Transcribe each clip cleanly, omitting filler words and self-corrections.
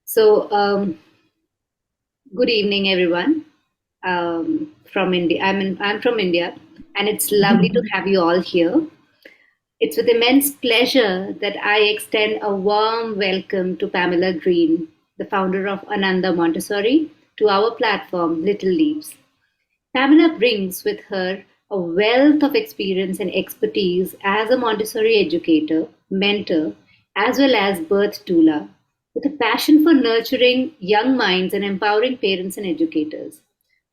So, good evening, everyone. From India, I'm from India, and it's lovely to have you all here. It's with immense pleasure that I extend a warm welcome to Pamela Green, the founder of Ananda Montessori, to our platform, Little Leaps. Pamela brings with her a wealth of experience and expertise as a Montessori educator, mentor, as well as birth doula, with a passion for nurturing young minds and empowering parents and educators.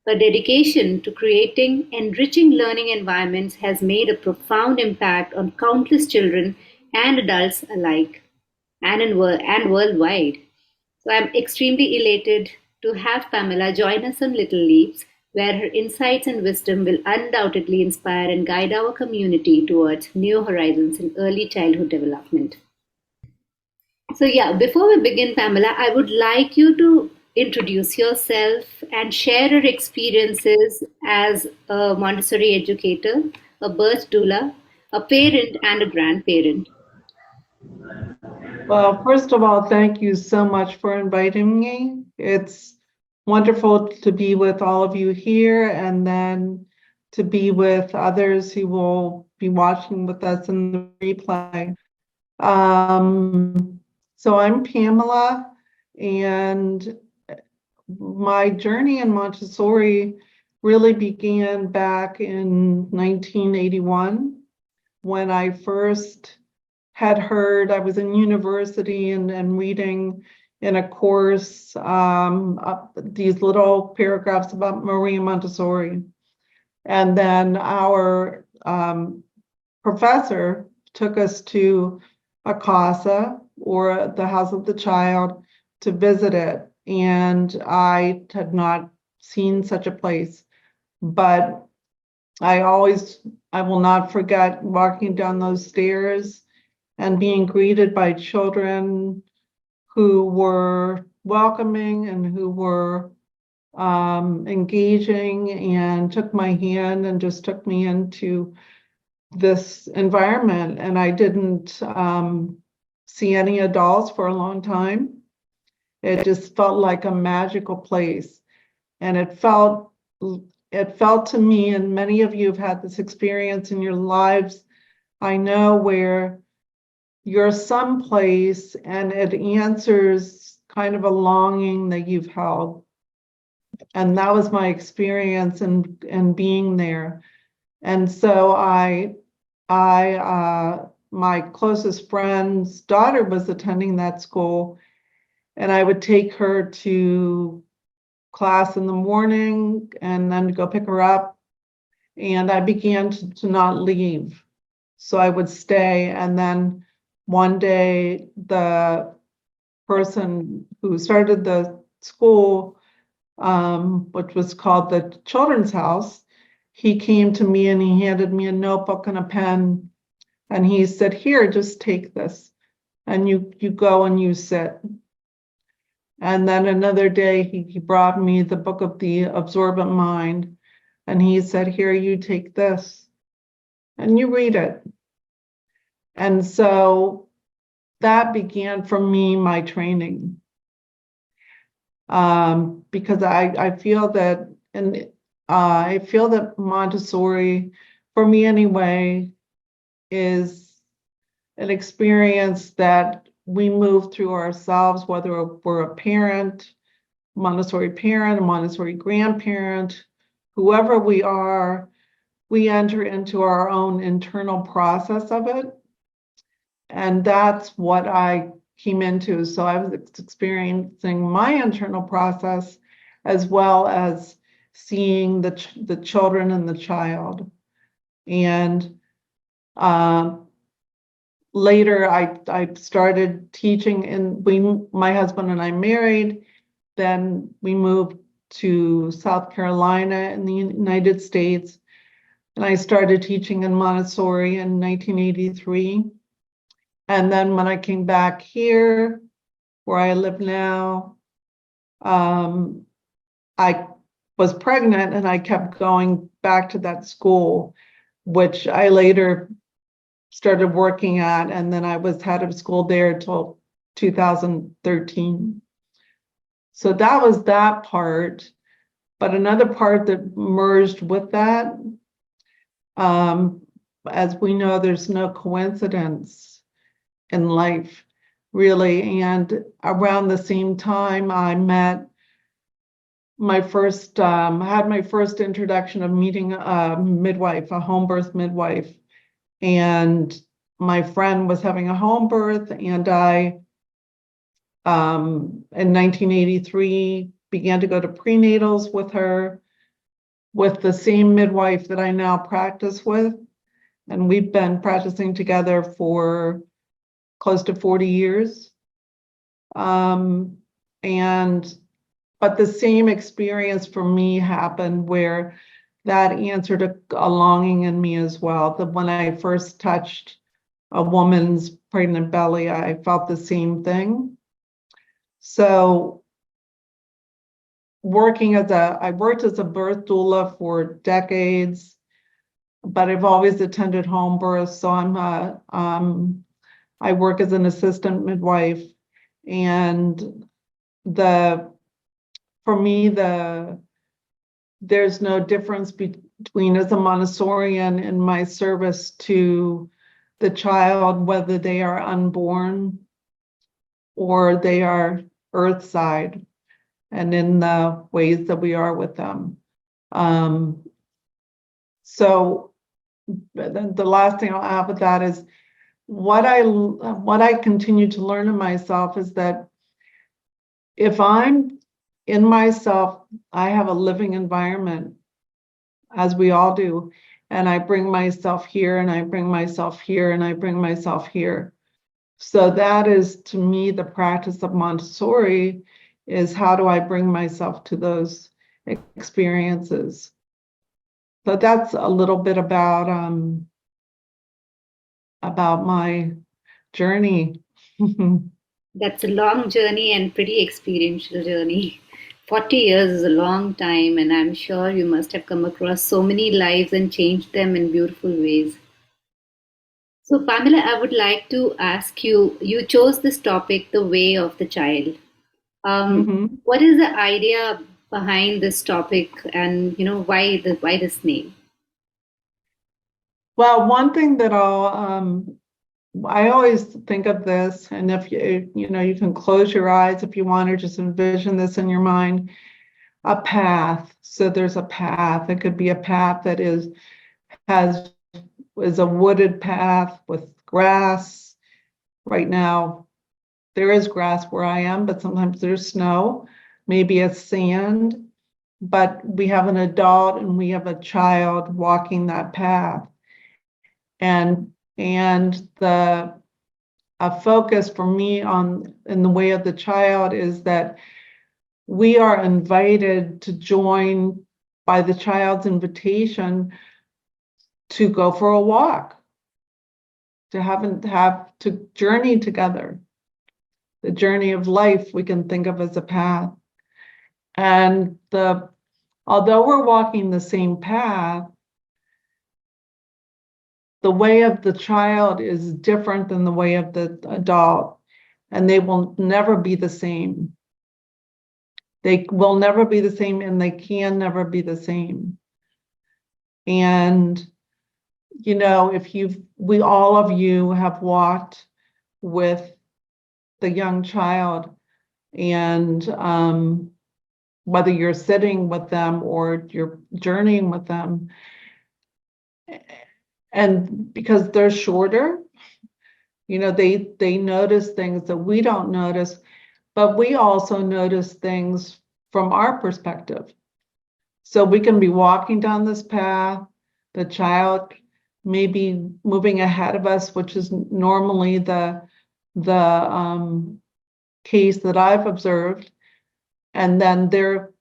Her dedication to creating enriching learning environments has made a profound impact on countless children and adults alike and worldwide. So I'm extremely elated to have Pamela join us on Little Leaps, where her insights and wisdom will undoubtedly inspire and guide our community towards new horizons in early childhood development. So, yeah, before we begin, Pamela, I would like you to introduce yourself and share your experiences as a Montessori educator, a birth doula, a parent, and a grandparent. Well, first of all, thank you so much for inviting me. It's wonderful to be with all of you here and then to be with others who will be watching with us in the replay. So I'm Pamela, and my journey in Montessori really began back in 1981 when I first had heard. I was in university and reading in a course these little paragraphs about Maria Montessori. And then our professor took us to a casa, or the house of the child, to visit it. And I had not seen such a place, but I will not forget walking down those stairs and being greeted by children who were welcoming and who were engaging, and took my hand and just took me into this environment. And I didn't see any adults for a long time. It just felt like a magical place. And it felt to me, and many of you have had this experience in your lives, I know, where you're someplace and it answers kind of a longing that you've held. And that was my experience in being there. And so my closest friend's daughter was attending that school, and I would take her to class in the morning and then go pick her up. And I began to not leave. So I would stay, and then one day, the person who started the school, which was called the Children's House, he came to me and he handed me a notebook and a pen. And he said, "Here, just take this. And you go and you sit." And then another day, he brought me the book of the Absorbent Mind. And he said, "Here, you take this and you read it." And so that began for me my training, because I feel that, and I feel that Montessori, for me anyway, is an experience that we move through ourselves, whether we're a parent, Montessori parent, a Montessori grandparent, whoever we are, we enter into our own internal process of it. And that's what I came into. So I was experiencing my internal process as well as seeing the children and the child. And later I started teaching, and my husband and I married. Then we moved to South Carolina in the United States. And I started teaching in Montessori in 1983. And then when I came back here, where I live now, I was pregnant and I kept going back to that school, which I later started working at. And then I was head of school there until 2013. So that was that part. But another part that merged with that, as we know, there's no coincidence in life, really. And around the same time, I met my first, had my first introduction of meeting a midwife, a home birth midwife. And my friend was having a home birth, and I, in 1983, began to go to prenatals with her, with the same midwife that I now practice with. And we've been practicing together for close to 40 years. Um, and but the same experience for me happened where that answered a longing in me as well. That when I first touched a woman's pregnant belly, I felt the same thing. So I worked as a birth doula for decades, but I've always attended home births. So I work as an assistant midwife, and for me, there's no difference between as a Montessorian in my service to the child, whether they are unborn or they are earthside, and in the ways that we are with them. Um, so then the last thing I'll add with that is what I continue to learn in myself is that if I'm in myself, I have a living environment, as we all do, and I bring myself here, and I bring myself here, and I bring myself here. So that is, to me, the practice of Montessori, is how do I bring myself to those experiences. So that's a little bit about my journey. That's a long journey and pretty experiential journey. 40 years is a long time, and I'm sure you must have come across so many lives and changed them in beautiful ways. So, Pamela, I would like to ask you, you chose this topic, the way of the child. Mhm. What is the idea behind this topic, and why this name? Well, one thing that I always think of this, and if you can close your eyes if you want, or just envision this in your mind, a path. So there's a path. It could be a path that has is a wooded path with grass. Right now, there is grass where I am, but sometimes there's snow, maybe it's sand. But we have an adult and we have a child walking that path. And the a focus for me on in the way of the child is that we are invited to join by the child's invitation to go for a walk, to journey together. The journey of life we can think of as a path. And although we're walking the same path, the way of the child is different than the way of the adult, and they will never be the same. They will never be the same, and they can never be the same. And if all of you have walked with the young child, and whether you're sitting with them or you're journeying with them, and because they're shorter, they notice things that we don't notice, but we also notice things from our perspective. So we can be walking down this path, the child may be moving ahead of us, which is normally the case that I've observed, and then they're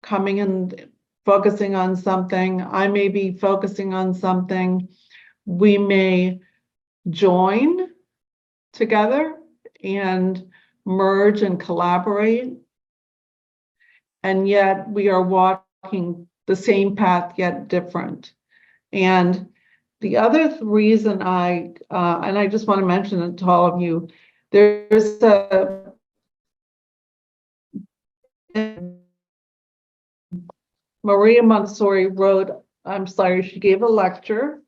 coming and focusing on something. I may be focusing on something. We may join together and merge and collaborate, and yet we are walking the same path, yet different. And the other reason and I just want to mention it to all of you, there's Maria Montessori she gave a lecture,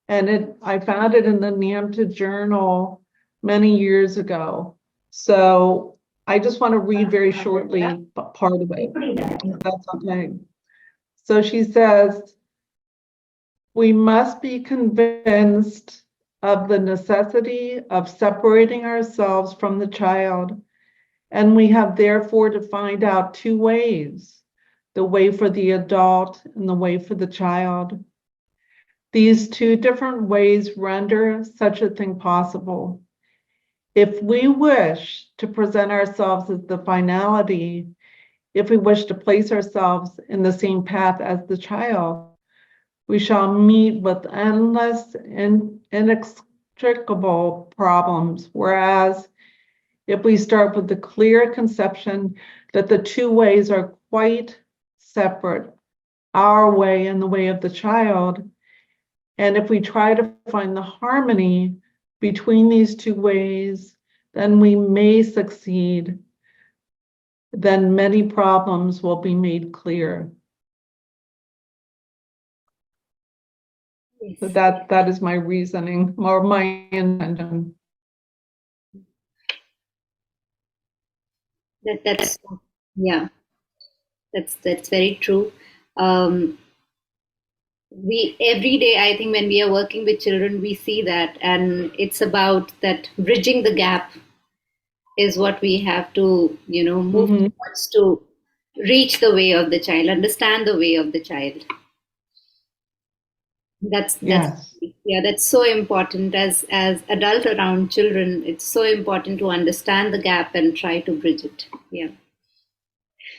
and I found it in the NAMTA journal many years ago. So I just want to read very shortly part of it, if that's okay. So she says, we must be convinced of the necessity of separating ourselves from the child, and we have therefore to find out two ways: the way for the adult and the way for the child. These two different ways render such a thing possible. If we wish to present ourselves as the finality, if we wish to place ourselves in the same path as the child, we shall meet with endless and inextricable problems. Whereas if we start with the clear conception that the two ways are quite separate, our way and the way of the child, and if we try to find the harmony between these two ways, then we may succeed. Then many problems will be made clear. So Yes. that is my reasoning or my intention. That's yeah, that's very true. Um, we every day, I think, when we are working with children, we see that, and it's about that bridging the gap is what we have to, move Mhm. towards to reach the way of the child, understand the way of the child. That's Yes. yeah, that's so important as adult around children. It's so important to understand the gap and try to bridge it. Yeah.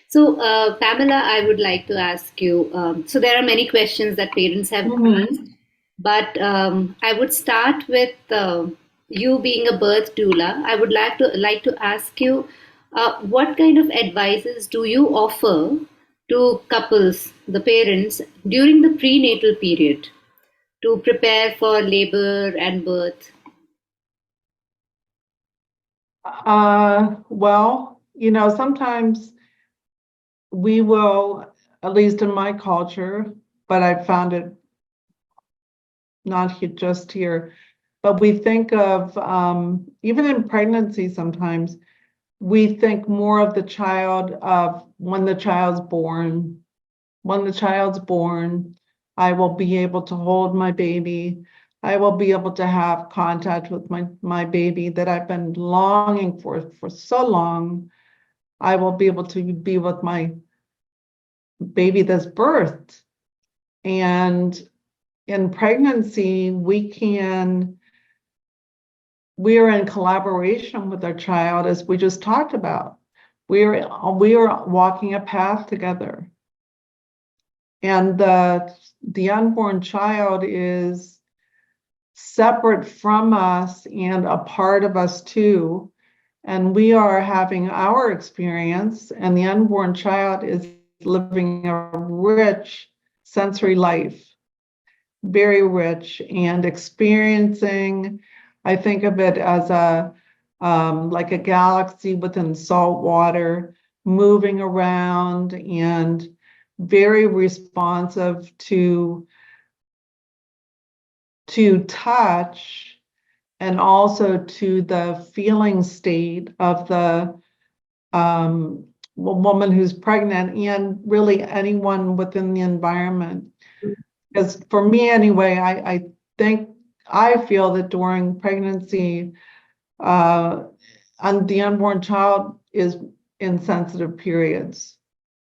So, Pamela, I would like to ask you. So, there are many questions that parents have asked, Mhm. but I would start with you being a birth doula. I would like to ask you, what kind of advices do you offer to couples, the parents, during the prenatal period to prepare for labor and birth? Well, sometimes we will, at least in my culture, but I've found it not just here, but we think of, even in pregnancy sometimes, we think more of the child of when the child's born. When the child's born, I will be able to hold my baby. I will be able to have contact with my baby that I've been longing for so long. I will be able to be with my baby that's birthed. And in pregnancy, we are in collaboration with our child, as we just talked about. We are walking a path together. And the unborn child is separate from us and a part of us too. And we are having our experience, and the unborn child is living a rich sensory life, very rich, and experiencing. I think of it as like a galaxy within salt water, moving around and very responsive to touch, and also to the feeling state of the woman who's pregnant, and really anyone within the environment. Because for me anyway, I think I feel that during pregnancy, uh, and the unborn child is in sensitive periods.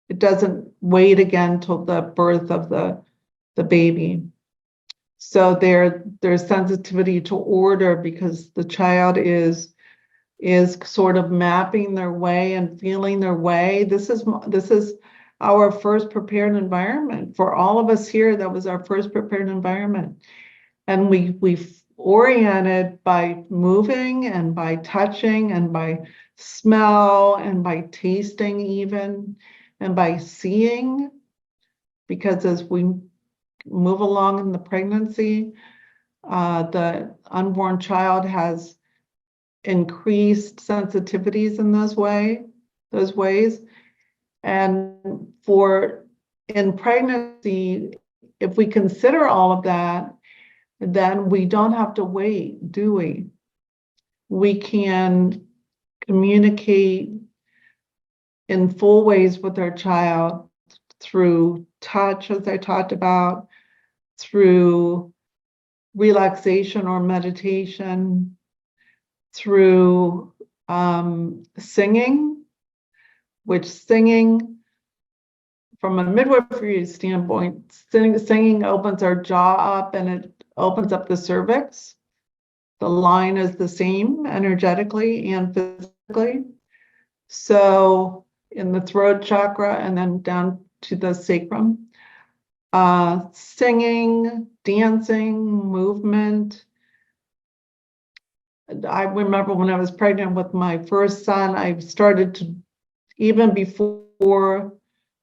It doesn't wait again till the birth of the baby. So there's sensitivity to order because the child is sort of mapping their way and feeling their way. This is our first prepared environment for all of us here. That was our first prepared environment, and we oriented by moving and by touching and by smell and by tasting even, and by seeing, because as we move along in the pregnancy, the unborn child has increased sensitivities in those ways. And for in pregnancy, if we consider all of that, then we don't have to wait, do we? We can communicate in full ways with our child through touch, as I talked about, through relaxation or meditation, through singing, which singing, from a midwifery standpoint, singing opens our jaw up and it opens up the cervix. The line is the same energetically and physically. So in the throat chakra and then down to the sacrum. Singing, dancing, movement. I remember when I was pregnant with my first son, I started to, even before,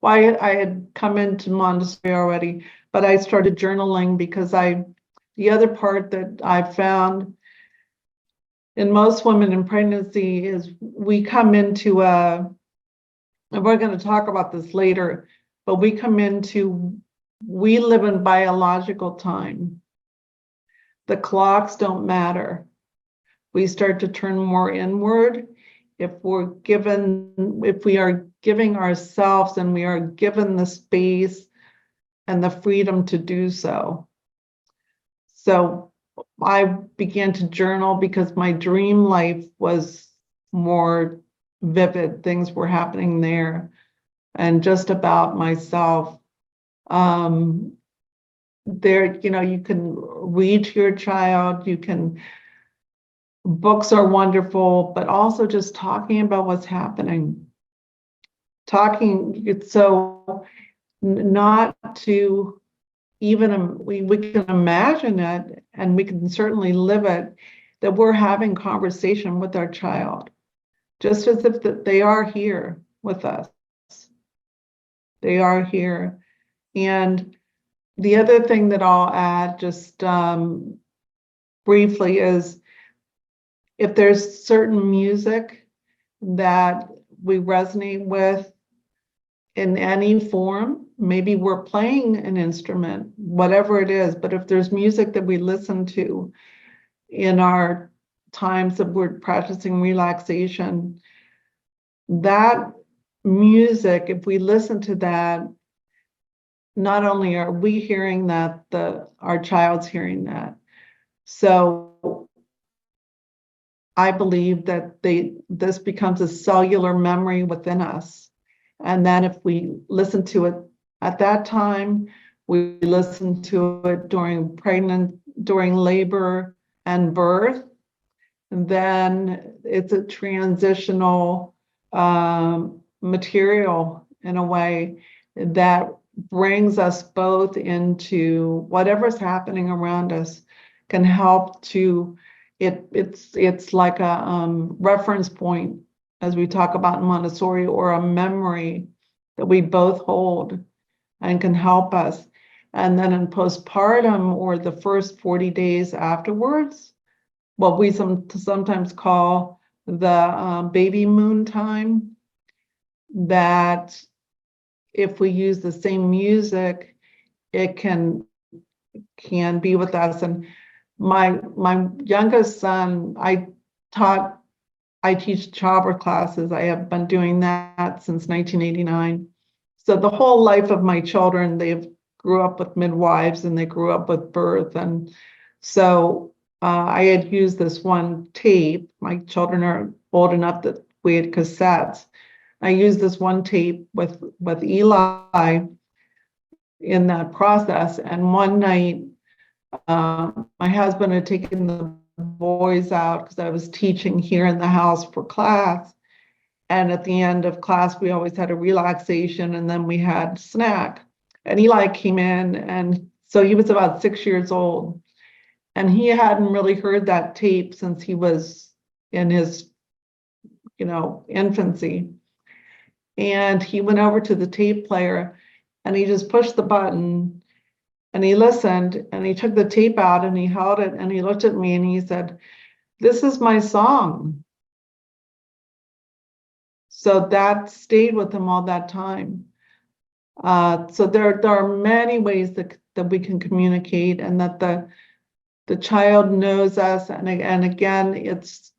well, I had come into Montessori already, but I started journaling because the other part that I found in most women in pregnancy is we come into and we're going to talk about this later, but we live in biological time. The clocks don't matter. We start to turn more inward if we are giving ourselves and we are given the space and the freedom to do so. So I began to journal because my dream life was more vivid. Things were happening there and just about myself. There, you can read to your child, books are wonderful, but also just talking about what's happening. So not to even, we can imagine it and we can certainly live it, that we're having conversation with our child, just as if that they are here with us. They are here. And the other thing that I'll add just briefly is if there's certain music that we resonate with in any form, maybe we're playing an instrument, whatever it is, but if there's music that we listen to in our times that we're practicing relaxation, that music, if we listen to that, not only are we hearing that, our child's hearing that. So I believe that this becomes a cellular memory within us. And then if we listen to it at that time, we listen to it during labor and birth, and then it's a transitional material in a way that brings us both into whatever's happening around us, can help to it's like a reference point, as we talk about in Montessori, or a memory that we both hold and can help us. And then in postpartum, or the first 40 days afterwards, what we sometimes call the baby moon time, that if we use the same music, it can be with us. And my youngest son, I teach childbirth classes. I have been doing that since 1989. So the whole life of my children, they've grew up with midwives and they grew up with birth. And so I had used this one tape. My children are old enough that we had cassettes. I used this one tape with Eli in that process. And one night, my husband had taken the boys out because I was teaching here in the house for class. And at the end of class, we always had a relaxation and then we had snack. And Eli came in, and so he was about 6 years old. And he hadn't really heard that tape since he was in his, infancy. And he went over to the tape player and he just pushed the button and he listened and he took the tape out and he held it and he looked at me and he said, "This is my song." So that stayed with him all that time. So there are many ways that we can communicate, and that the child knows us. And again, it's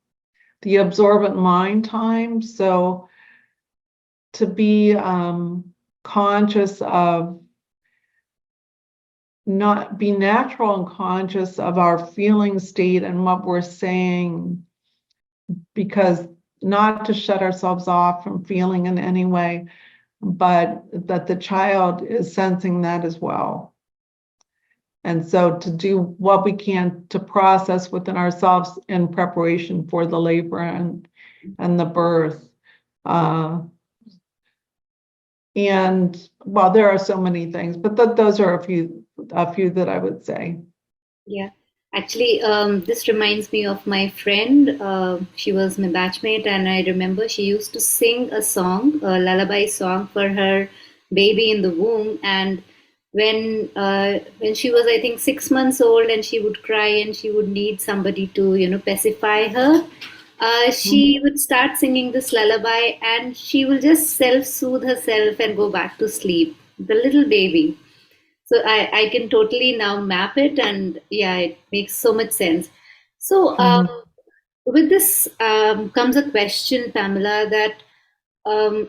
the absorbent mind time. So to be conscious of, not be natural and conscious of our feeling state and what we're saying, because not to shut ourselves off from feeling in any way, but that the child is sensing that as well. And so to do what we can to process within ourselves in preparation for the labor and the birth. And well, there are so many things, but those are a few that I would say. Yeah. Actually, this reminds me of my friend. She was my batchmate, and I remember she used to sing a song, a lullaby song for her baby in the womb. And when she was, I think, 6 months old, and she would cry, and she would need somebody to, pacify her, she Mhm. would start singing this lullaby, and she will just self-soothe herself and go back to sleep. The little baby. So I can totally now map it, and yeah, it makes so much sense. So Mhm. with this comes a question, Pamela, that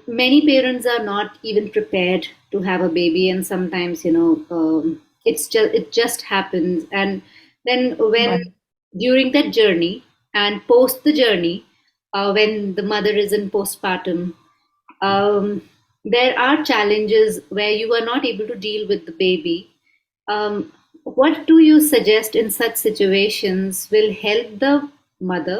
many parents are not even prepared to have a baby, and sometimes it just happens, and then when Right. during that journey and post the journey, when the mother is in postpartum, um, there are challenges where you are not able to deal with the baby. What do you suggest in such situations will help the mother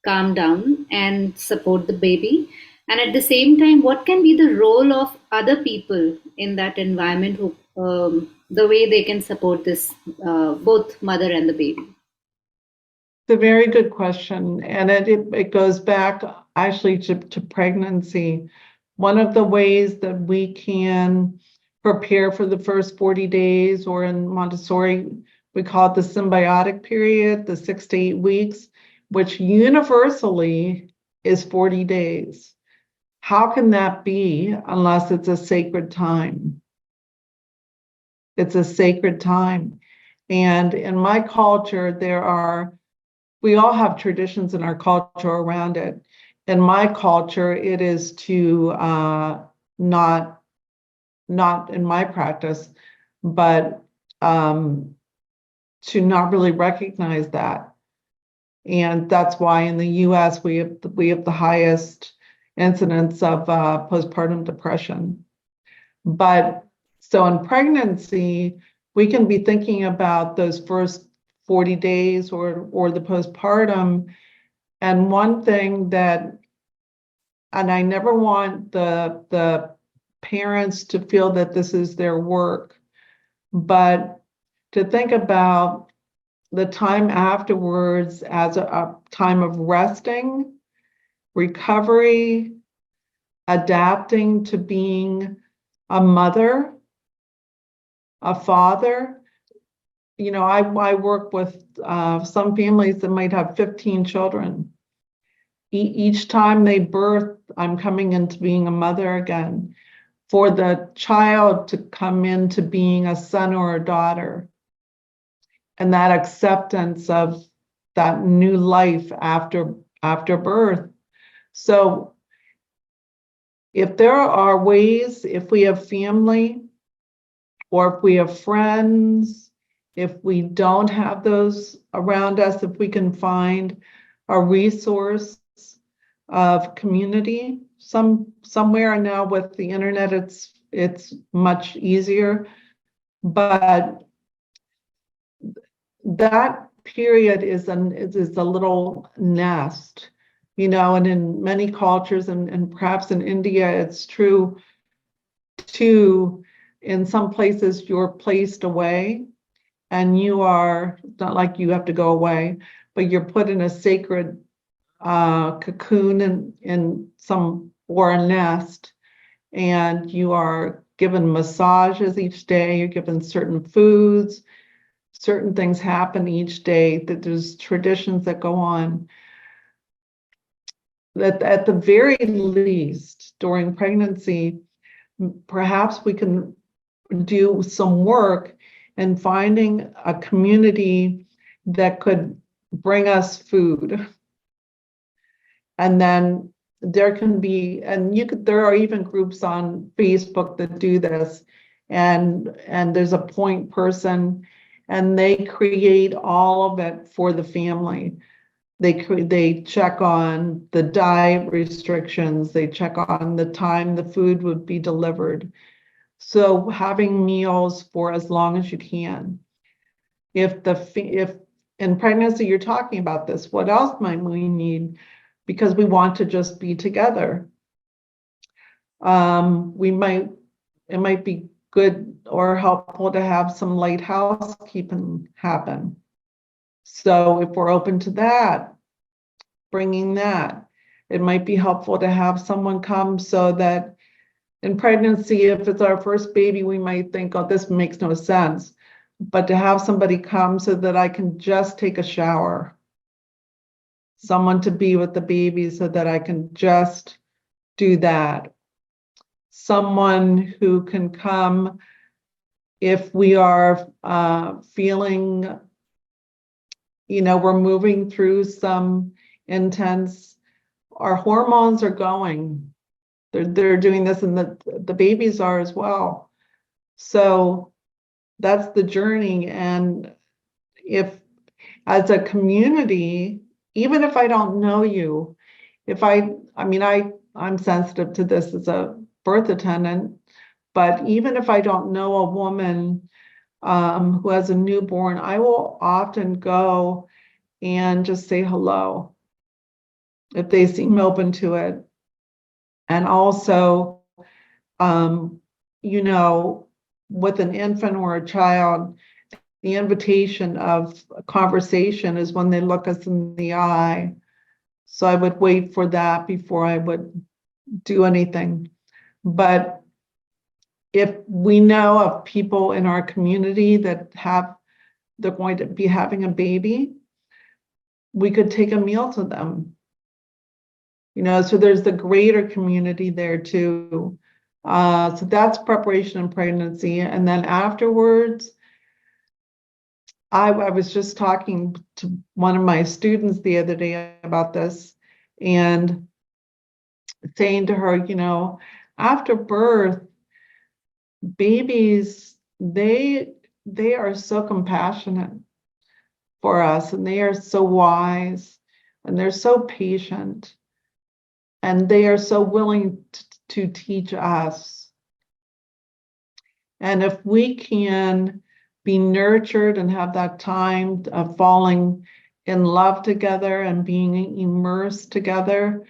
calm down and support the baby? And at the same time, what can be the role of other people in that environment who, the way they can support this, both mother and the baby? It's a very good question, and it goes back actually to pregnancy. One of the ways that we can prepare for the first 40 days, or in Montessori, we call it the symbiotic period, the 6 to 8 weeks, which universally is 40 days. How can that be unless it's a sacred time? It's a sacred time. And in my culture, we all have traditions in our culture around it. In my culture, it is to not in my practice, but to not really recognize that. And that's why in the US we have the highest incidence of postpartum depression. But so in pregnancy, we can be thinking about those first 40 days or the postpartum. And one thing that, and I never want the parents to feel that this is their work, but to think about the time afterwards as a time of resting, recovery, adapting to being a mother, a father. I work with some families that might have 15 children. Each time they birth, I'm coming into being a mother again. For the child to come into being a son or a daughter, and that acceptance of that new life after birth. So if there are ways, if we have family, or if we have friends, if we don't have those around us, if we can find a resource of community somewhere. Now with the internet, it's much easier, but that period is a little nest, and in many cultures, and perhaps in India it's true too. In some places you're placed away, and you are, it's not like you have to go away, but you're put in a sacred cocoon in some, or a nest, and you are given massages each day, you're given certain foods, certain things happen each day, that there's traditions that go on. that at the very least during pregnancy, perhaps we can do some work in finding a community that could bring us food. And then there can be, and there are even groups on Facebook that do this, and there's a point person, and they create all of it for the family. They check on the diet restrictions, they check on the time the food would be delivered. So having meals for as long as you can. If in pregnancy you're talking about this, what else might we need? Because we want to just be together. It might be good or helpful to have some light housekeeping happen. So if we're open to that, bringing that, it might be helpful to have someone come so that in pregnancy, if it's our first baby, we might think, oh, this makes no sense. But to have somebody come so that I can just take a shower, someone to be with the baby so that I can just do that. Someone who can come if we are feeling, we're moving through some intense, our hormones are going. They're doing this, and the babies are as well. So that's the journey. And if as a community, even if I don't know you, I'm sensitive to this as a birth attendant, but even if I don't know a woman who has a newborn, I will often go and just say hello if they seem open to it. And also, um, you know, with an infant or a child, the invitation of a conversation is when they look us in the eye. So I would wait for that before I would do anything. But if we know of people in our community that they're going to be having a baby, we could take a meal to them. So there's the greater community there too. So that's preparation and pregnancy. And then afterwards, I was just talking to one of my students the other day about this and saying to her, after birth, babies, they are so compassionate for us, and they are so wise, and they're so patient, and they are so willing to teach us. And if we can be nurtured and have that time of falling in love together and being immersed together,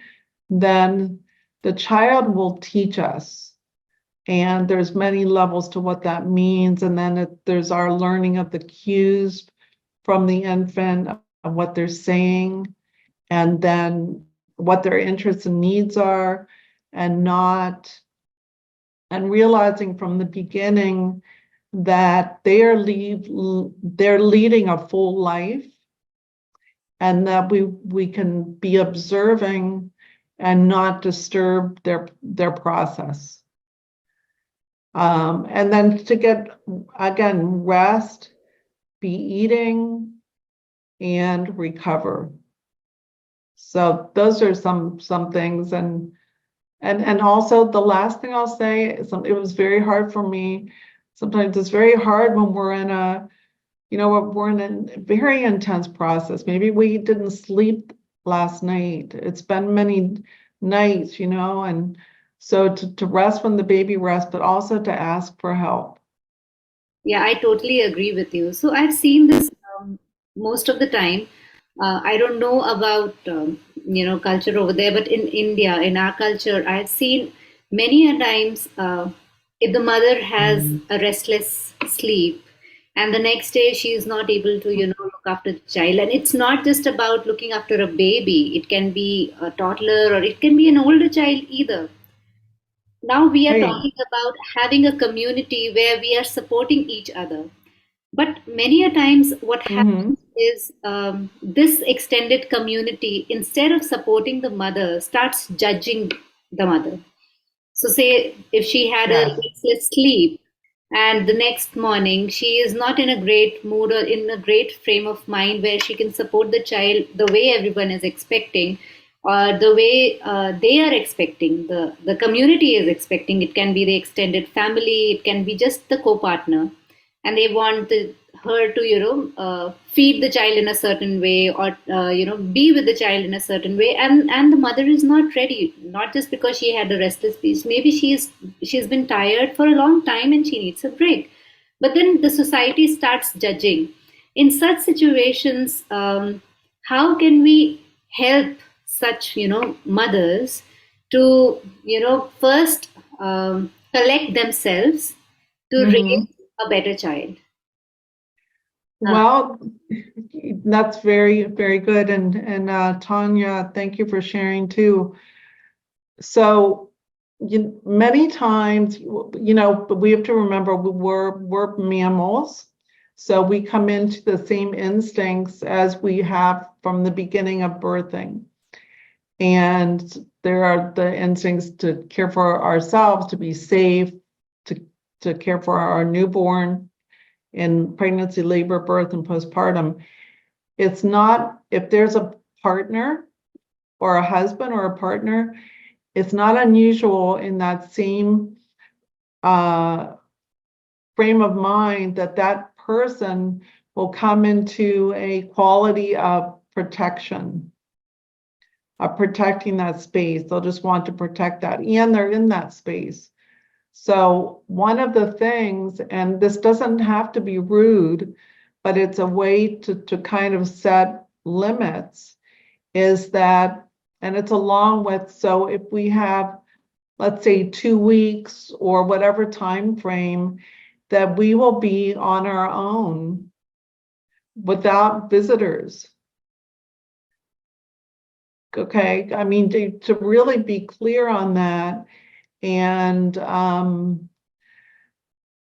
then the child will teach us. And there's many levels to what that means. And then there's our learning of the cues from the infant of what they're saying, and then what their interests and needs are, and realizing from the beginning that they're leading a full life, and that we can be observing and not disturb their process. And then to get, again, rest, be eating, and recover. So those are some things. And also the last thing I'll say is it was very hard for me. Sometimes it's very hard when we're in a very intense process. Maybe we didn't sleep last night. It's been many nights, and so to rest when the baby rests, but also to ask for help. Yeah, I totally agree with you. So I've seen this most of the time. I don't know about culture over there, but in India, in our culture, I've seen many a times if the mother has a restless sleep, and the next day she is not able to look after the child, and it's not just about looking after a baby. It can be a toddler or it can be an older child either. Now we are Right. talking about having a community where we are supporting each other. But many a times, what happens Mm-hmm. is this extended community, instead of supporting the mother, starts judging the mother. So, say if she had a Yes. restless sleep and the next morning she is not in a great mood or in a great frame of mind where she can support the child the way everyone is expecting, or the way they are expecting, the community is expecting. It can be the extended family, it can be just the co-partner, and they want her to feed the child in a certain way, or be with the child in a certain way, and the mother is not ready, not just because she had a restless sleep. Maybe she's been tired for a long time and she needs a break, but then the society starts judging. In such situations, how can we help such mothers to first collect themselves to raise Hmm. a better child? Uh, Well, that's very, very good. And Tanya, thank you for sharing too. So, many times, but we have to remember we're mammals, so we come into the same instincts as we have from the beginning of birthing. And there are the instincts to care for ourselves, to be safe, to care for our newborn in pregnancy, labor, birth, and postpartum. It's not, if there's a partner or a husband or a partner, it's not unusual in that same uh, frame of mind that that person will come into a quality of protection, of protecting that space. They'll just want to protect that, and they're in that space. So one of the things, and this doesn't have to be rude, but it's a way to kind of set limits, is that, and it's along with, so if we have, let's say 2 weeks or whatever time frame, that we will be on our own without visitors. Okay, I mean, to really be clear on that, and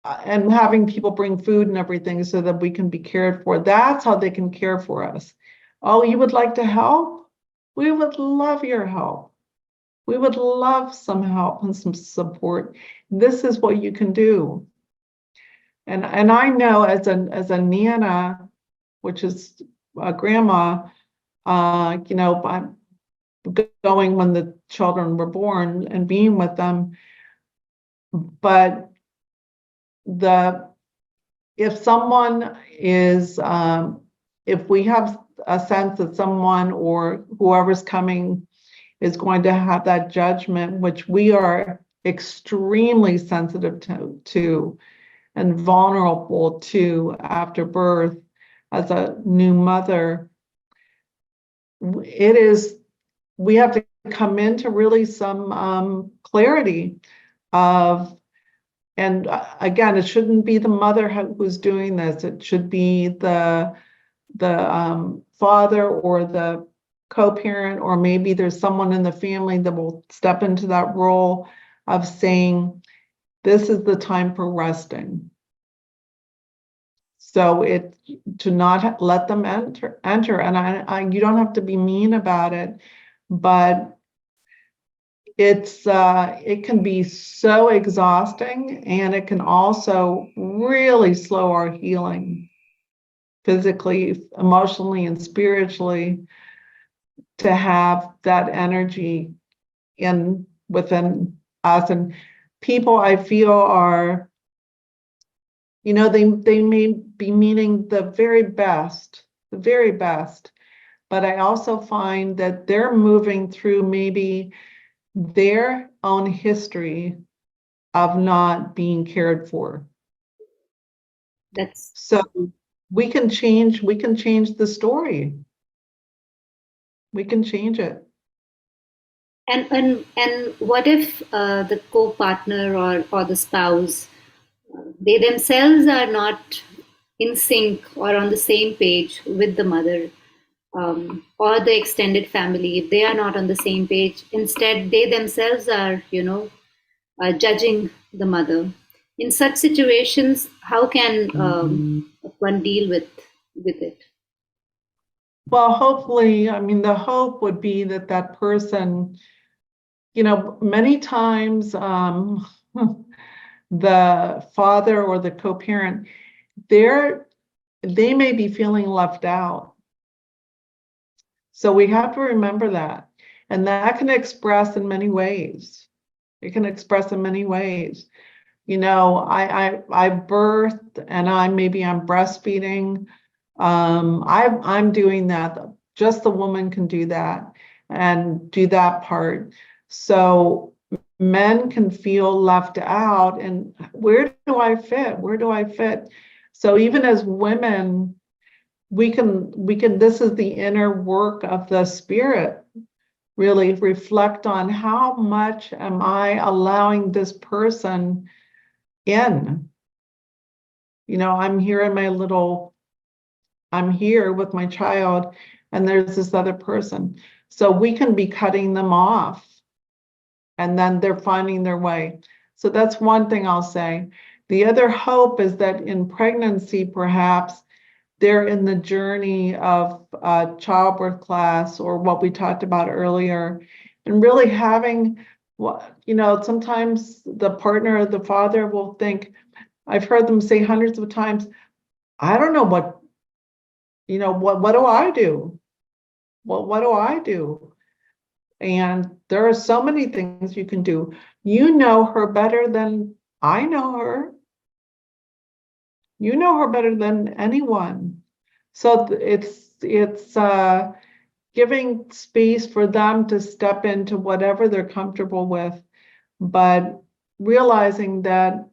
having people bring food and everything so that we can be cared for. That's how they can care for us. Oh, you would like to help? We would love your help. We would love some help and some support. This is what you can do. And I know as a nana, which is a grandma, I'm going when the children were born and being with them. But the if someone is, if we have a sense that someone or whoever's coming is going to have that judgment, which we are extremely sensitive to and vulnerable to after birth as a new mother, it is, we have to come into really some clarity of, and again, it shouldn't be the mother who's doing this. It should be the father or the co-parent, or maybe there's someone in the family that will step into that role of saying, this is the time for resting. So to not let them enter, and you don't have to be mean about it, but it can be so exhausting, and it can also really slow our healing physically, emotionally, and spiritually, to have that energy within us. And people, I feel, are, they may be meaning the very best, but I also find that they're moving through maybe their own history of not being cared for. that's So we can change the story. We can change it. and what if the co-partner or the spouse, they themselves are not in sync or on the same page with the mother, or the extended family, if they are not on the same page, instead they themselves are judging the mother. In such situations, how can one deal with it? Well, hopefully, I mean, the hope would be that that person, many times the father or the co-parent, they may be feeling left out. So we have to remember that. And that can express in many ways. It can express in many ways. I birthed and I'm breastfeeding. I'm doing that. Just the woman can do that and do that part. So men can feel left out and where do I fit? Where do I fit? So even as women, we can this is the inner work of the spirit, really reflect on how much am I allowing this person in. I'm here in my little, I'm here with my child, and there's this other person. So we can be cutting them off, and then they're finding their way. So that's one thing I'll say. The other hope is that in pregnancy, perhaps they're in the journey of childbirth class or what we talked about earlier, and really having what, sometimes the partner or the father will think, I've heard them say hundreds of times, I don't know what do I do? What do I do? And there are so many things you can do. You know her better than I know her. You know her better than anyone. So it's giving space for them to step into whatever they're comfortable with, but realizing that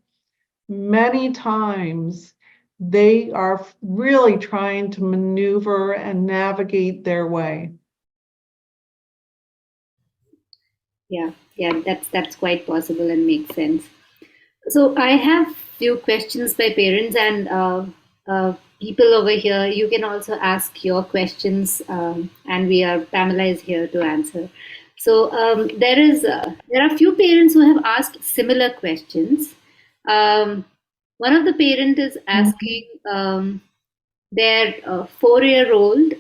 many times they are really trying to maneuver and navigate their way. Yeah, yeah, that's quite possible and makes sense. So I have few questions by parents and people over here. You can also ask your questions, and Pamela is here to answer. So there are few parents who have asked similar questions. Um, One of the parent is asking their 4-year-old.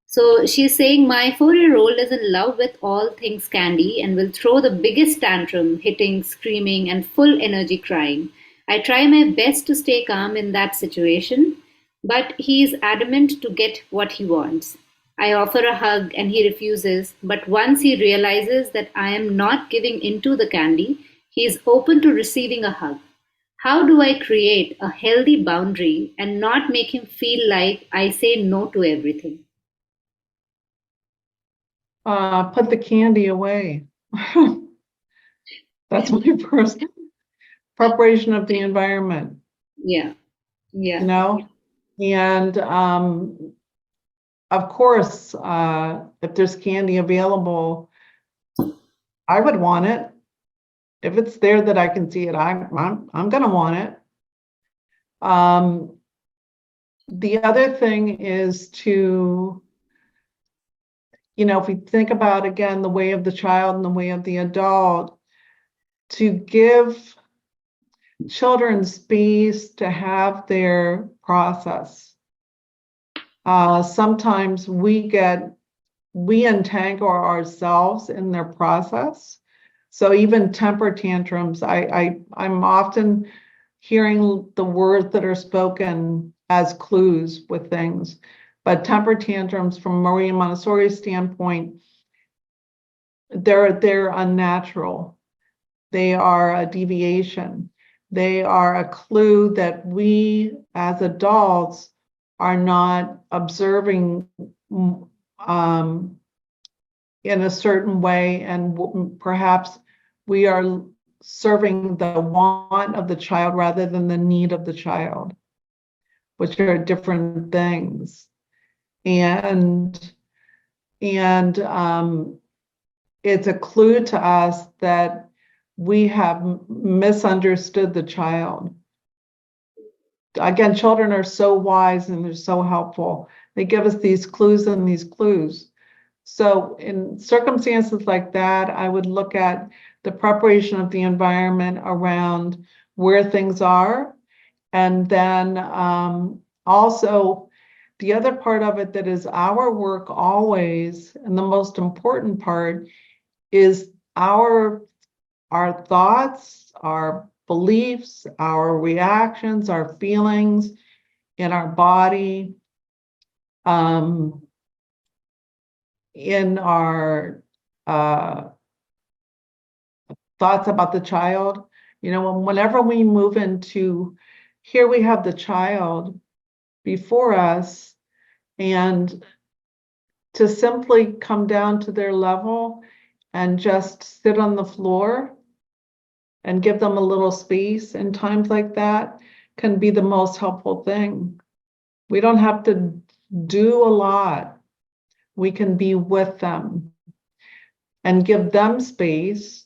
So she's saying, my 4-year-old is in love with all things candy and will throw the biggest tantrum, hitting, screaming, and full energy crying. I try my best to stay calm in that situation, but he is adamant to get what he wants. I offer a hug and he refuses, but once he realizes that I am not giving into the candy, he is open to receiving a hug. How do I create a healthy boundary and not make him feel like I say no to everything? Put the candy away. That's my first preparation of the environment, Yeah, you yeah, know? And of course, if there's candy available, I would want it. If it's there that I can see it, I'm gonna want it. Um, the other thing is to, if we think about again the way of the child and the way of the adult, to give children space to have their process. Sometimes we entangle ourselves in their process. So even temper tantrums, I'm often hearing the words that are spoken as clues with things. But temper tantrums from Maria Montessori's standpoint, they're unnatural. They are a deviation. They are a clue that we as adults are not observing um, in a certain way, and perhaps we are serving the want of the child rather than the need of the child, which are different things. And it's a clue to us that we have misunderstood the child. Again, children are so wise and they're so helpful. They give us these clues and these clues. So in circumstances like that, I would look at the preparation of the environment around where things are. And then also the other part of it that is our work always, and the most important part, is our thoughts, our beliefs, our reactions, our feelings in our body, in our thoughts about the child. Whenever we move into, here we have the child before us, and to simply come down to their level and just sit on the floor and give them a little space in times like that can be the most helpful thing. We don't have to do a lot. We can be with them and give them space.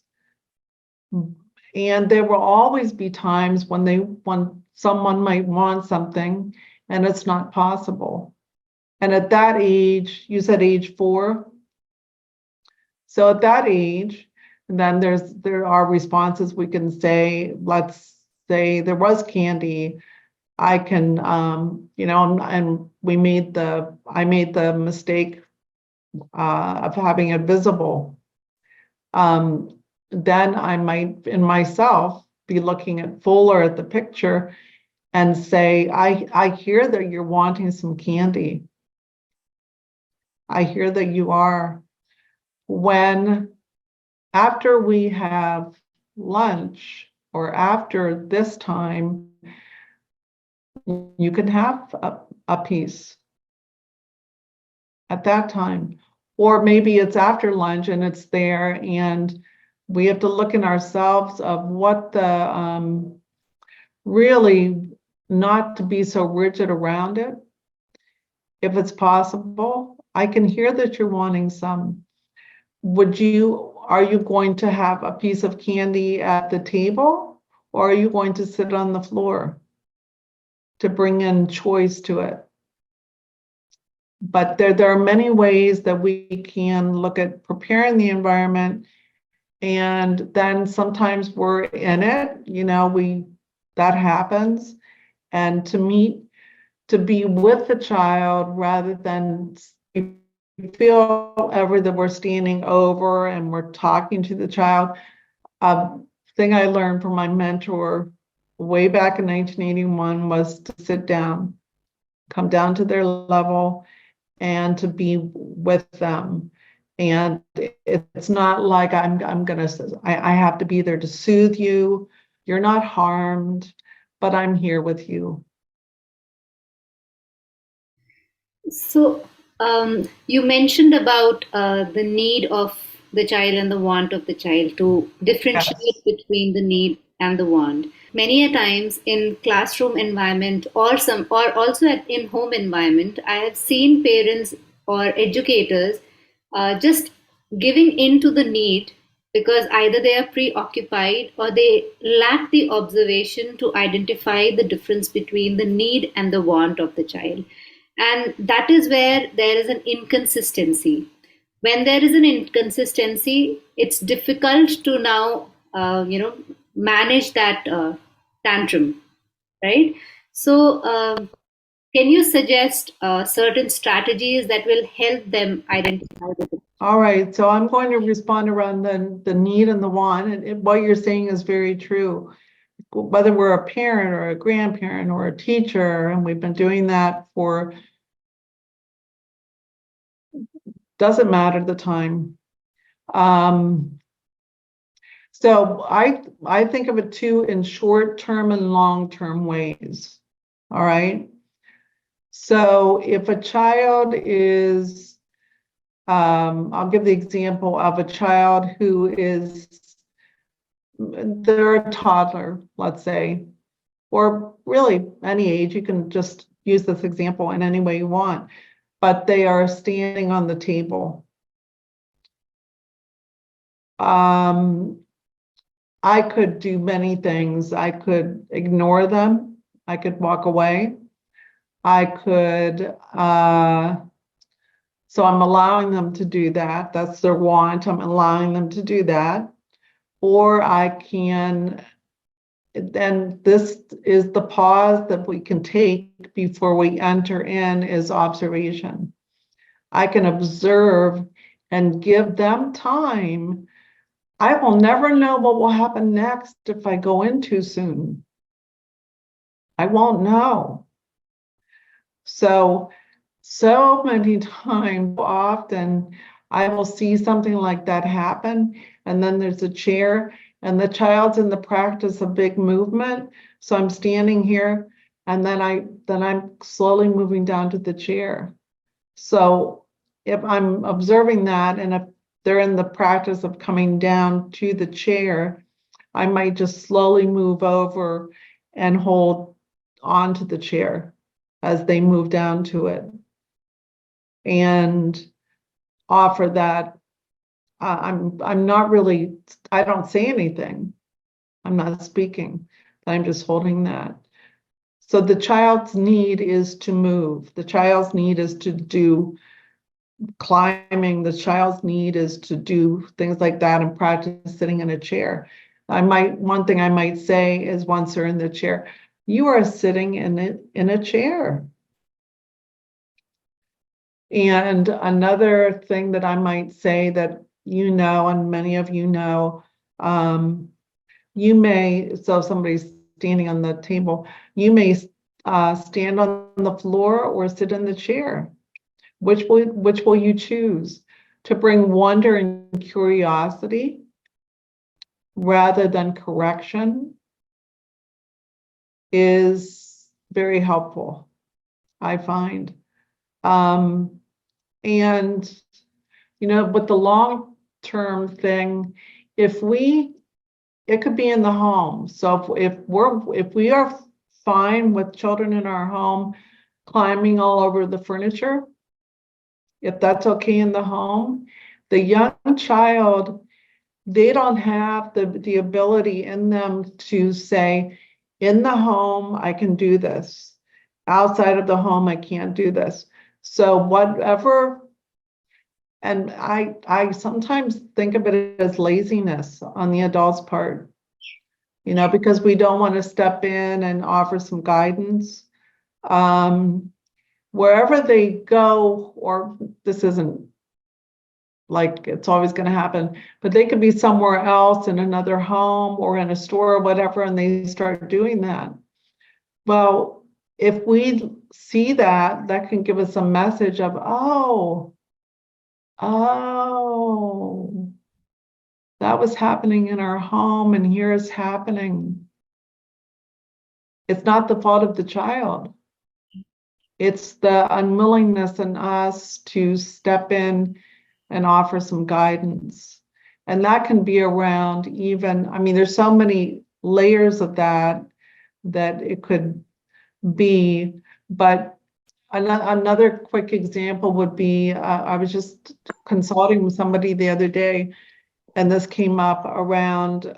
And there will always be times when someone might want something and it's not possible. And at that age, you said age 4. So at that age, and then there are responses we can say. Let's say there was candy. I can, and I made the mistake of having it visible. Then I might, in myself, be looking at fuller at the picture and say, I hear that you're wanting some candy. I hear that you are. When after we have lunch or after this time, you can have a piece at that time. Or maybe it's after lunch and it's there, and we have to look in ourselves of what the really not to be so rigid around it. If it's possible, I can hear that you're wanting some. Are you going to have a piece of candy at the table, or are you going to sit on the floor to bring in choice to it? But there are many ways that we can look at preparing the environment, and then sometimes we're in it, that happens. And to be with the child rather than feel ever that we're standing over and we're talking to the child. Thing I learned from my mentor way back in 1981 was to sit down, come down to their level, and to be with them. And it's not like I have to be there to soothe you. You're not harmed, but I'm here with you. So, you mentioned about the need of the child and the want of the child, to differentiate Yes. between the need and the want. Many a times in classroom environment, or also in home environment, I have seen parents or educators just giving in to the need because either they are preoccupied or they lack the observation to identify the difference between the need and the want of the child. And that is where there is an inconsistency. When there is an inconsistency, it's difficult to now manage that tantrum, right? So can you suggest certain strategies that will help them identify the difference? All right, so I'm going to respond around the need and the want, and what you're saying is very true. Whether we're a parent or a grandparent or a teacher, and we've been doing that for, doesn't matter the time. So I think of it too in short-term and long-term ways. All right. So if a child is, I'll give the example of a child who is, they're a toddler, let's say, or really any age. You can just use this example in any way you want, but they are standing on the table. I could do many things. I could ignore them. I could walk away. I could, so I'm allowing them to do that. That's their want. I'm allowing them to do that. Or I can then this is the pause that we can take before we enter in, is observation. I can observe and give them time. I will never know what will happen next if I go in too soon. I won't know. So many times, often, I will see something like that happen, and then there's a chair, and the child's in the practice of big movement. So I'm standing here, and then I'm slowly moving down to the chair. So if I'm observing that, and if they're in the practice of coming down to the chair, I might just slowly move over and hold onto the chair as they move down to it, and offer that. I'm not really, I don't say anything. I'm not speaking. I'm just holding that. So the child's need is to move. The child's need is to do climbing. The child's need is to do things like that and practice sitting in a chair. One thing I might say is, once they're in the chair, you are sitting in a chair. And another thing that I might say that and many of you know, so if somebody's standing on the table, you may stand on the floor or sit in the chair. Which will you choose? To bring wonder and curiosity rather than correction is very helpful, I find. And with the long-term thing, it could be in the home. So if we are fine with children in our home climbing all over the furniture, if that's okay in the home, the young child, they don't have the ability in them to say, in the home, I can do this. Outside of the home, I can't do this. So whatever, and I sometimes think of it as laziness on the adult's part, because we don't want to step in and offer some guidance. Wherever they go, or this isn't like it's always going to happen, but they could be somewhere else, in another home or in a store or whatever, and they start doing that. Well, if we see that, that can give us a message of, oh, that was happening in our home, and here it's happening. It's not the fault of the child. It's the unwillingness in us to step in and offer some guidance. And that can be around there's so many layers of that it could be. But another quick example would be, I was just consulting with somebody the other day, and this came up around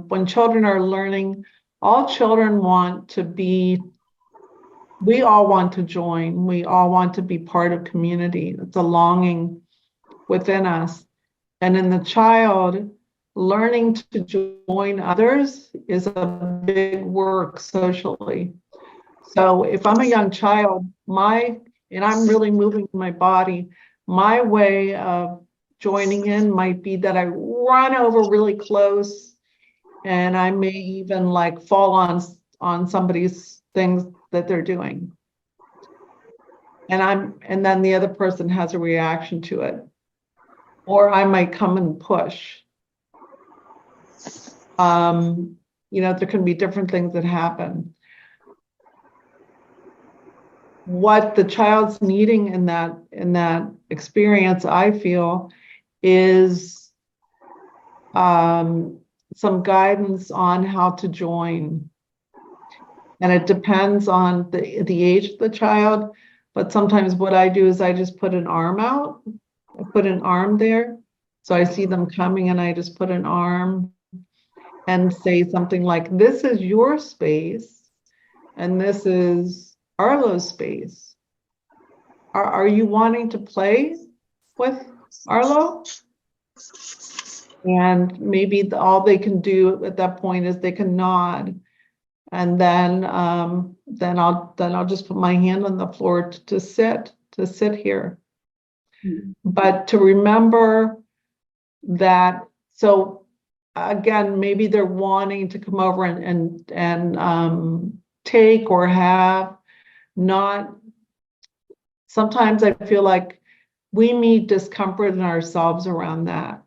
when children are learning. All children want to be, we all want to join, we all want to be part of community. It's a longing within us. And in the child, learning to join others is a big work socially. So if I'm a young child, and I'm really moving my body, my way of joining in might be that I run over really close, and I may even fall on somebody's things that they're doing. And then the other person has a reaction to it. Or I might come and push. There can be different things that happen. What the child's needing in that experience, I feel, is some guidance on how to join. And it depends on the age of the child. But sometimes what I do is I just put an arm out. I put an arm there. So I see them coming, and I just put an arm and say something like, this is your space, and this is Arlo's space. Are you wanting to play with Arlo? And maybe all they can do at that point is they can nod. And then I'll just put my hand on the floor to sit here. Mhm. But to remember that, so again, maybe they're wanting to come over and take or have, not, sometimes I feel like we meet discomfort in ourselves around that,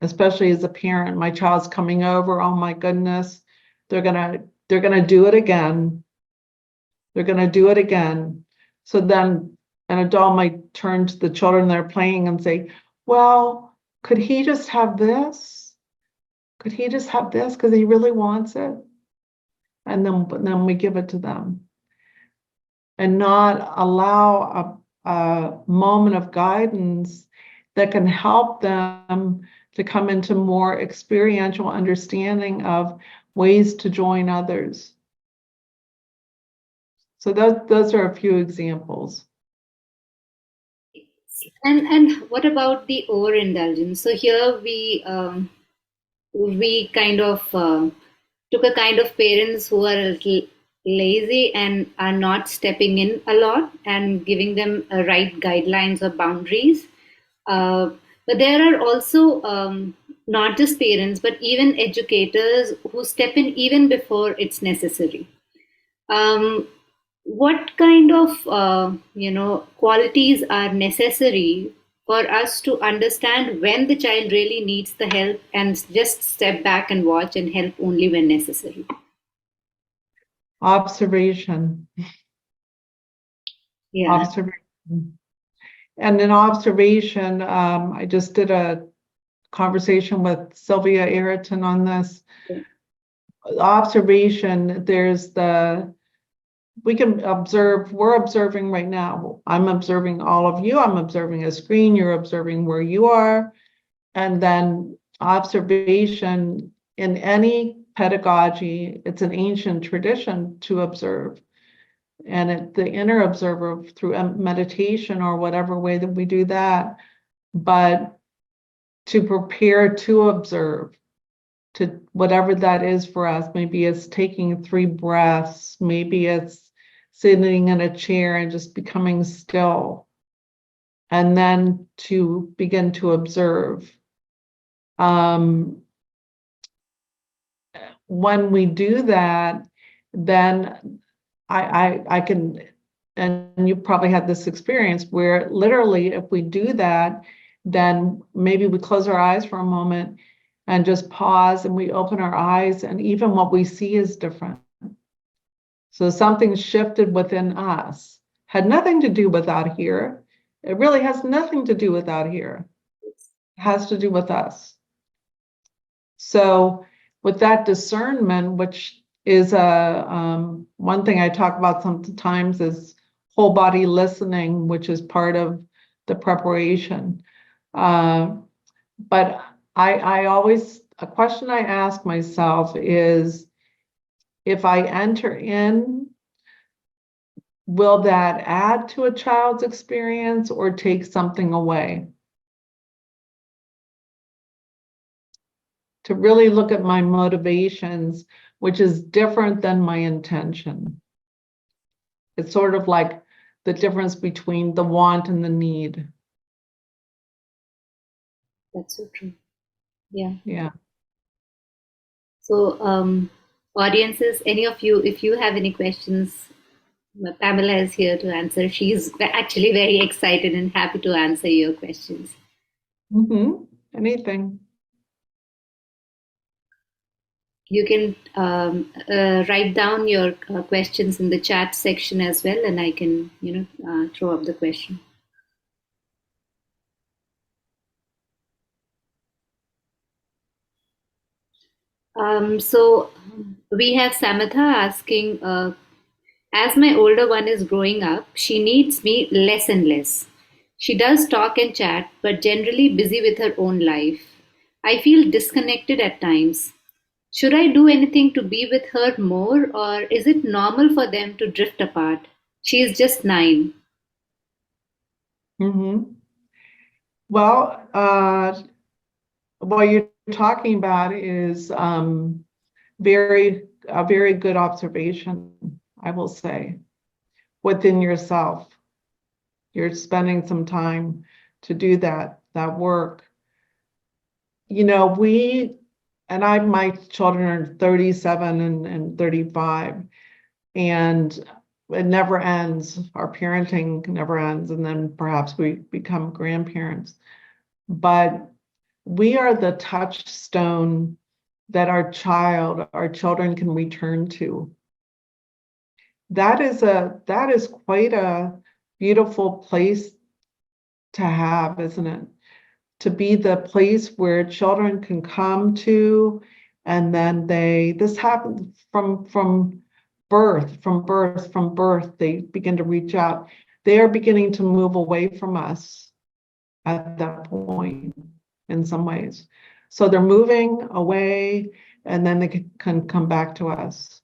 especially as a parent. My child's coming over, oh my goodness, they're gonna do it again. They're gonna do it again. So then an adult might turn to the children they're playing and say, well, could he just have this? Could he just have this because he really wants it? And then we give it to them and not allow a moment of guidance that can help them to come into more experiential understanding of ways to join others. So those are a few examples. And what about the overindulgence? So here we kind of took a kind of parents who are a little lazy and are not stepping in a lot and giving them right guidelines or boundaries. Uh, but there are also not just parents, but even educators who step in even before it's necessary. Um, what kind of qualities are necessary for us to understand when the child really needs the help and just step back and watch and help only when necessary? Observation, Yeah. observation. And in observation, I just did a conversation with Sylvia Ayrton on this. Observation, we can observe, we're observing right now. I'm observing all of you. I'm observing a screen. You're observing where you are. And then observation in any pedagogy, it's an ancient tradition to observe. And the inner observer through meditation or whatever way that we do that, but to prepare to observe, to whatever that is for us. Maybe it's taking 3 breaths, maybe it's sitting in a chair and just becoming still, and then to begin to observe. When we do that, then I can, and you probably had this experience where literally if we do that, then maybe we close our eyes for a moment and just pause and we open our eyes and even what we see is different. So something shifted within us. Had nothing to do with out here. It really has nothing to do with out here. It has to do with us. So with that discernment, which is one thing I talk about sometimes is whole body listening, which is part of the preparation. But I always, a question I ask myself is, if I enter in, will that add to a child's experience or take something away? To really look at my motivations, which is different than my intention. It's sort of like the difference between the want and the need. That's so true. Yeah. Yeah. So, audiences, any of you, if you have any questions, Pamela is here to answer. She's actually very excited and happy to answer your questions. Anything. You can write down your questions in the chat section as well, and I can, throw up the question. So we have Samatha asking, as my older one is growing up, she needs me less and less. She does talk and chat, but generally busy with her own life. I feel disconnected at times. Should I do anything to be with her more, or is it normal for them to drift apart? She is just 9. Mm-hmm. Well, what you're talking about is a very good observation, I will say, within yourself. You're spending some time to do that work. You know, my children are 37 and 35, and it never ends. Our parenting never ends, and then perhaps we become grandparents. But we are the touchstone that our children can return to. That is quite a beautiful place to have, isn't it? To be the place where children can come to, and then this happens from birth, they begin to reach out. They are beginning to move away from us at that point in some ways. So they're moving away, and then they can come back to us.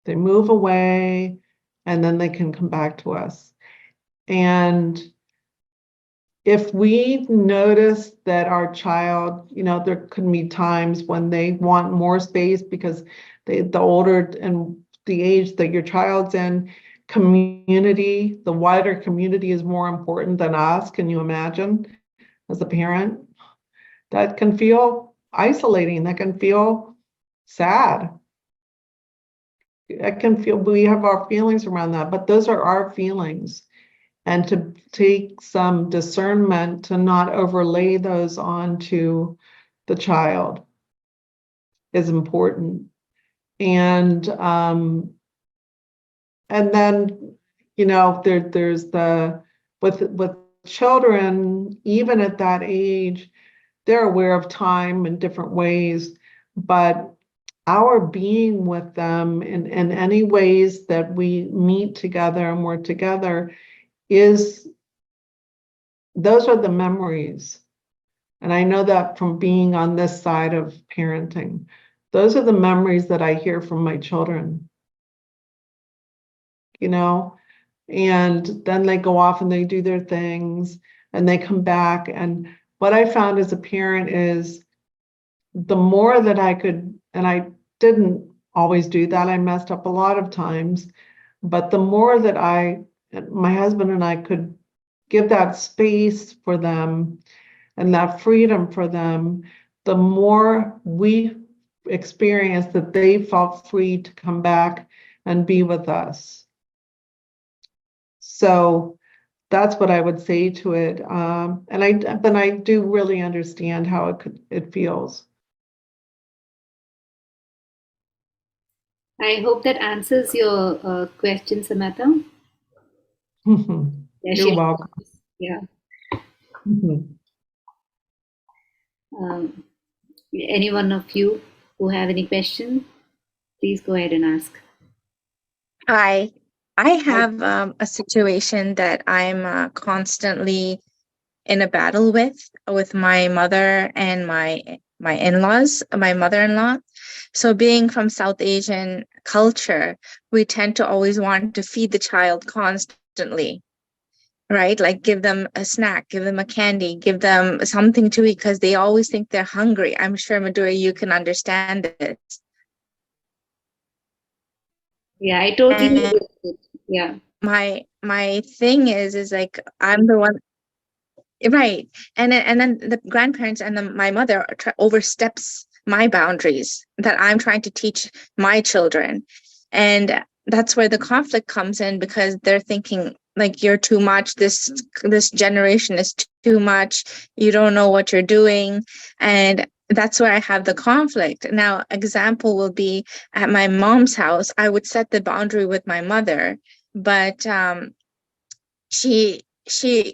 They move away, and then they can come back to us. And if we notice that our child, there could be times when they want more space because the older and the age that your child's in, the wider community is more important than us. Can you imagine as a parent? That can feel isolating. That can feel sad. We have our feelings around that, but those are our feelings. And to take some discernment to not overlay those onto the child is important. And then, there's with children, even at that age, they're aware of time in different ways, but our being with them in any ways that we meet together and work together those are the memories. And I know that from being on this side of parenting. Those are the memories that I hear from my children, and then they go off and they do their things and they come back. And what I found as a parent is the more that I could, and I didn't always do that, I messed up a lot of times, but the more that my husband and I could give that space for them and that freedom for them, the more we experienced that they felt free to come back and be with us. So that's what I would say to it. And I do really understand how it feels. I hope that answers your question, Samantha. Yeah, You're welcome. yeah. Um, any one of you who have any question, please go ahead and ask. Hi, I have a situation that I'm constantly in a battle with my mother and my in-laws, my mother-in-law. So being from South Asian culture, we tend to always want to feed the child constantly, right? Like give them a snack, give them a candy, give them something to eat because they always think they're hungry. I'm sure, Madhuri, you can understand this. Yeah, I totally And agree with it. Yeah. my thing is like I'm the one. Right. And then the grandparents and my mother oversteps my boundaries that I'm trying to teach my children. And that's where the conflict comes in because they're thinking like you're too much. This generation is too much. You don't know what you're doing. And that's where I have the conflict. Now, example will be at my mom's house, I would set the boundary with my mother, but she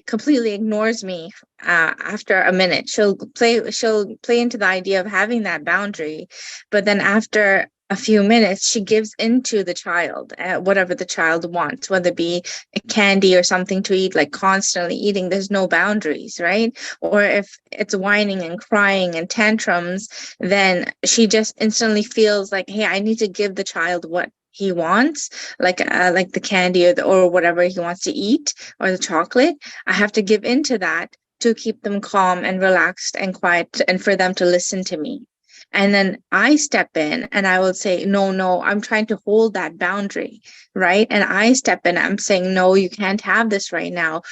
completely ignores me after a minute. She'll play into the idea of having that boundary, but then after a few minutes she gives into the child, whatever the child wants, whether it be a candy or something to eat, like constantly eating. There's no boundaries, right? Or if it's whining and crying and tantrums, then she just instantly feels like, hey, I need to give the child what he wants, like the candy or whatever he wants to eat, or the chocolate. I have to give in to that to keep them calm and relaxed and quiet and for them to listen to me. And then I step in and I will say, no, I'm trying to hold that boundary, right? And I step in, I'm saying, no, you can't have this right now.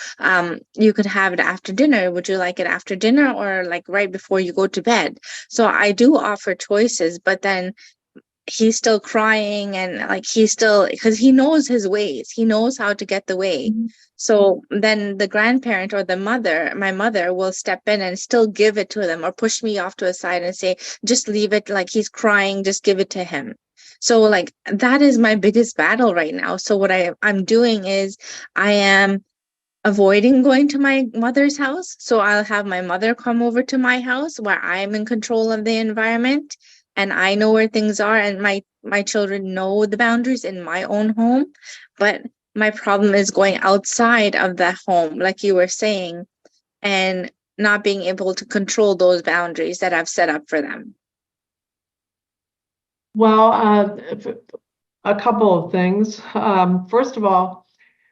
You could have it after dinner. Would you like it after dinner or like right before you go to bed? So I do offer choices, but then he's still crying and like he's still, because he knows his ways, he knows how to get the way. So then the grandparent or the mother, my mother, will step in and still give it to them or push me off to a side and say, just leave it, like he's crying, just give it to him. So like that is my biggest battle right now. So what I'm doing is I am avoiding going to my mother's house. So I'll have my mother come over to my house where I'm in control of the environment and I know where things are, and my children know the boundaries in my own home. But my problem is going outside of that home, like you were saying, and not being able to control those boundaries that I've set up for them. Well, a couple of things. First of all,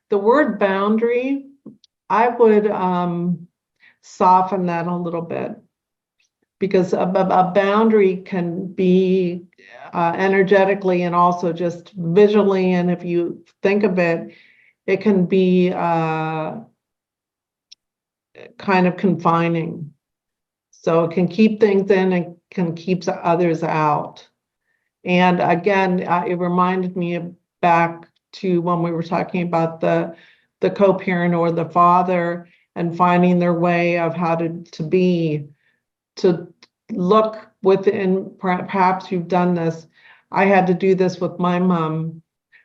the word boundary, I would soften that a little bit, because a boundary can be energetically and also just visually, and if you think of it, it can be kind of confining. So it can keep things in and can keep others out. And again, it reminded me of back to when we were talking about the co-parent or the father and finding their way of how to be, to look within. Perhaps you've done this. I had to do this with my mom,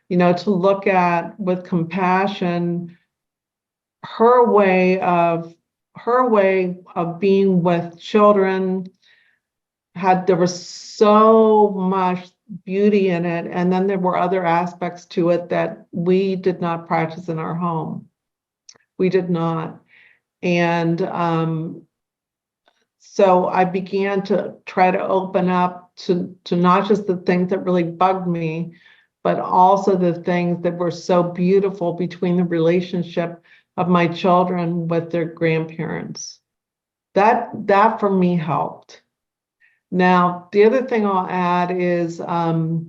to look at with compassion her way of being with children. There was so much beauty in it, and then there were other aspects to it that we did not practice in our home. We did not. And so I began to try to open up to not just the things that really bugged me, but also the things that were so beautiful between the relationship of my children with their grandparents. That for me helped. Now, the other thing I'll add is that,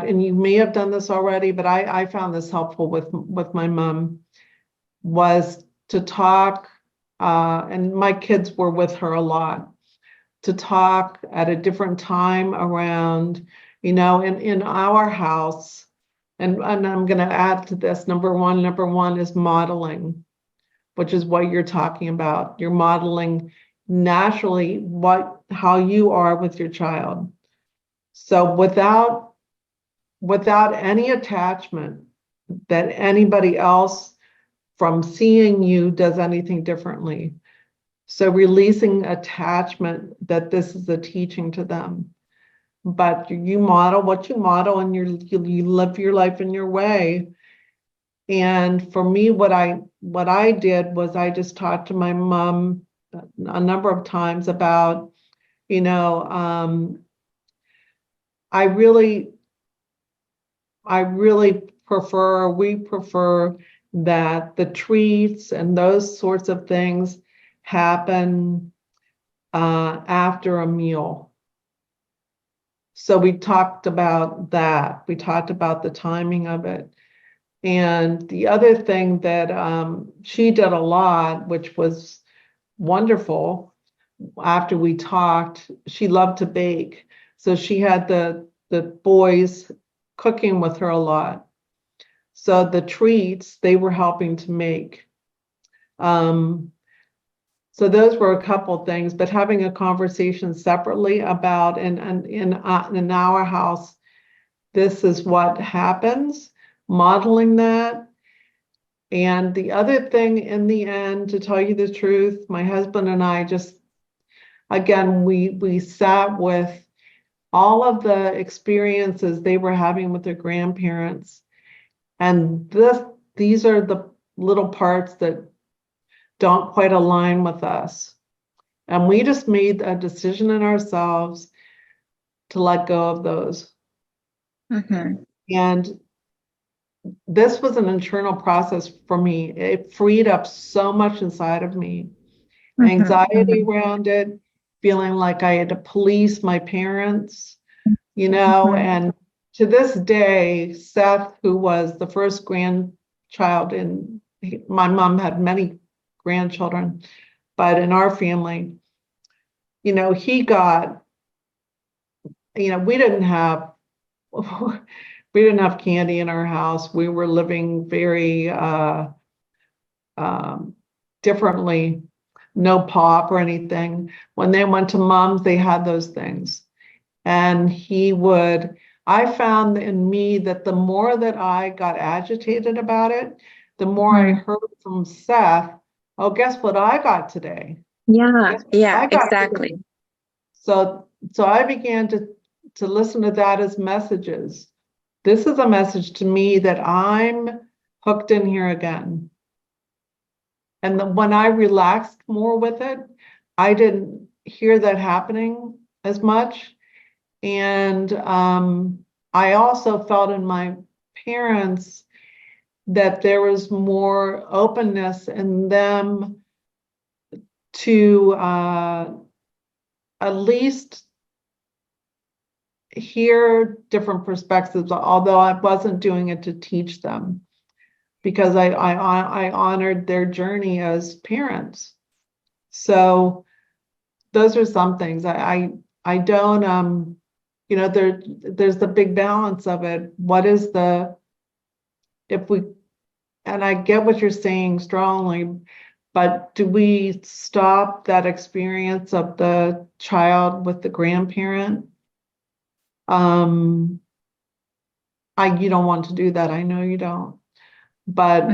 and you may have done this already, but I found this helpful with my mom, was to talk, and my kids were with her a lot, to talk at a different time around, in our house. And I'm going to add to this, number one is modeling, which is what you're talking about. You're modeling naturally how you are with your child. So without any attachment that anybody else from seeing you does anything differently. So releasing attachment that this is a teaching to them. But you model what you model, and you live your life in your way. And for me, what I did was I just talked to my mom a number of times about, I really we prefer that the treats and those sorts of things happen after a meal. So we talked about that. We talked about the timing of it. And the other thing that she did a lot, which was wonderful, after we talked, she loved to bake. So she had the boys cooking with her a lot. So the treats they were helping to make. So those were a couple things, but having a conversation separately about, and in our house, this is what happens, modeling that. And the other thing, in the end, to tell you the truth, my husband and I just, again, we sat with all of the experiences they were having with their grandparents. And these are the little parts that don't quite align with us. And we just made a decision in ourselves to let go of those. Mm-hmm. And this was an internal process for me. It freed up so much inside of me. Mm-hmm. Anxiety Mm-hmm. around it, feeling like I had to police my parents, you know, and to this day, Seth, who was the first grandchild my mom had many grandchildren, but in our family, you know, he got, you know, we didn't have candy in our house. We were living very differently, no pop or anything. When they went to mom's, they had those things. And I found in me that the more that I got agitated about it, the more I heard from Seth, oh, guess what I got today? Yeah, Guess what yeah, I got exactly. today? So I began to listen to that as messages. This is a message to me that I'm hooked in here again. And when I relaxed more with it, I didn't hear that happening as much. And I also felt in my parents that there was more openness in them to at least hear different perspectives, although I wasn't doing it to teach them, because I honored their journey as parents. So those are some things I don't you know, there's the big balance of it. What is and I get what you're saying strongly, but do we stop that experience of the child with the grandparent? You don't want to do that. I know you don't, but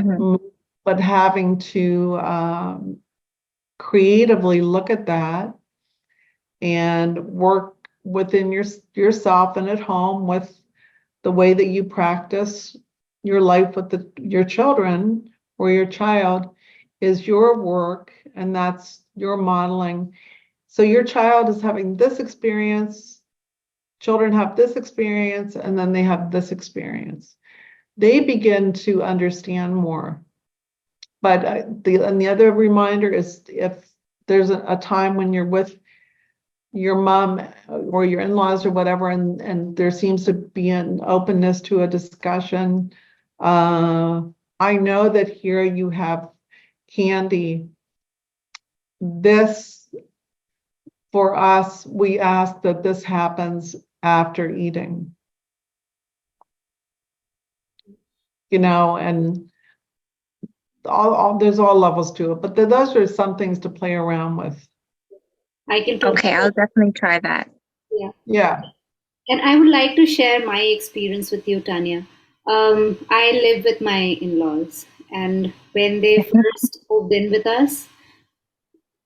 having to creatively look at that and work within yourself and at home with the way that you practice your life with your children or your child is your work, and that's your modeling. So your child is having this experience, children have this experience, and then they have this experience. They begin to understand more. But the other reminder is, if there's a time when you're with your mom or your in-laws or whatever, and there seems to be an openness to a discussion, I know that here you have candy. This, for us, we ask that this happens after eating, you know, and there's all levels to it, but those are some things to play around with. I can Okay, I'll definitely try that. Yeah. And I would like to share my experience with you, Tanya. I live with my in-laws, and when they first moved in with us,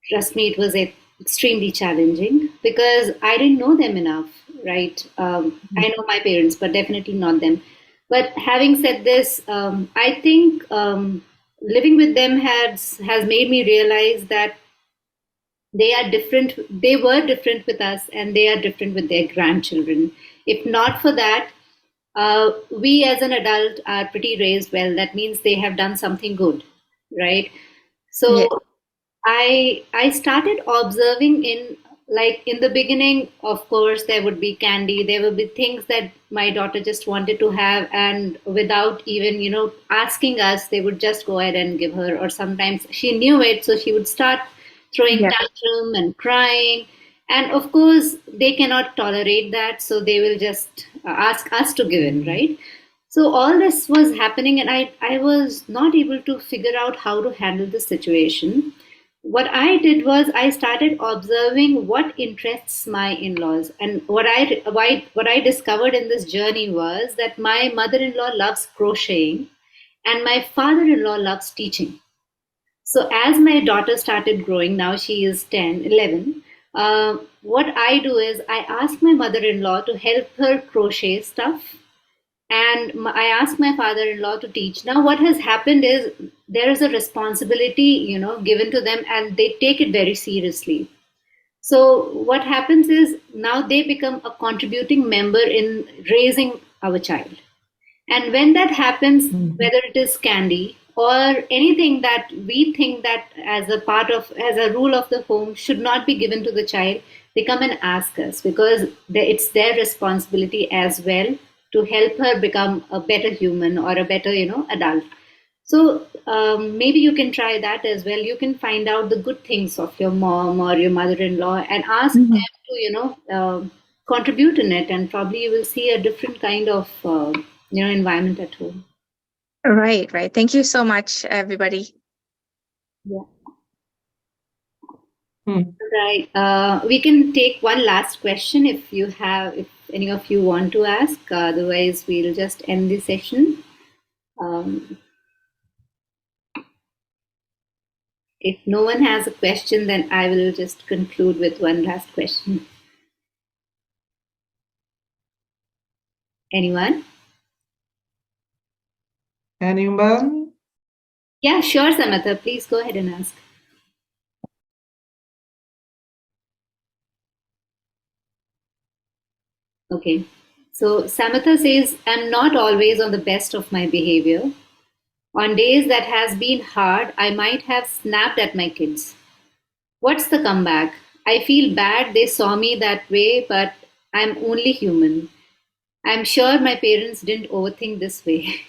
trust me, it was extremely challenging because I didn't know them enough, right? I know my parents, but definitely not them. But having said this, I think living with them has made me realize that they are different. They were different with us, and they are different with their grandchildren. If not for that, we as an adult are pretty raised well. That means they have done something good, right? Yeah. So I started observing in the beginning, of course, there would be candy, there would be things that my daughter just wanted to have, and without even, asking us, they would just go ahead and give her, or sometimes she knew it, so she would start throwing Yeah. tantrum and crying. And of course, they cannot tolerate that, so they will just ask us to give in, right? So all this was happening, and I was not able to figure out how to handle the situation. What I did was I started observing what interests my in-laws, and what I discovered in this journey was that my mother-in-law loves crocheting, and my father-in-law loves teaching. So as my daughter started growing, now she is 10, 11. What I do is I ask my mother-in-law to help her crochet stuff, and I asked my father-in-law to teach. Now what has happened is there is a responsibility, given to them, and they take it very seriously. So what happens is now they become a contributing member in raising our child. And when that happens, whether it is candy or anything that we think that as a rule of the home should not be given to the child, they come and ask us because it's their responsibility as well to help her become a better human or a better, adult. So maybe you can try that as well. You can find out the good things of your mom or your mother-in-law and ask Mhm. them to, contribute in it, and probably you will see a different kind of, environment at home. Right, right. Thank you so much, everybody. Yeah. Hmm. Right. We can take one last question if any of you want to ask. Otherwise, we'll just end the session. Um, if no one has a question, then I will just conclude with one last question. Anyone? Anyone? Yeah, sure, Samatha. Please go ahead and ask. Okay. So Samatha says, I'm not always on the best of my behavior. On days that has been hard, I might have snapped at my kids. What's the comeback? I feel bad they saw me that way, but I'm only human. I'm sure my parents didn't overthink this way.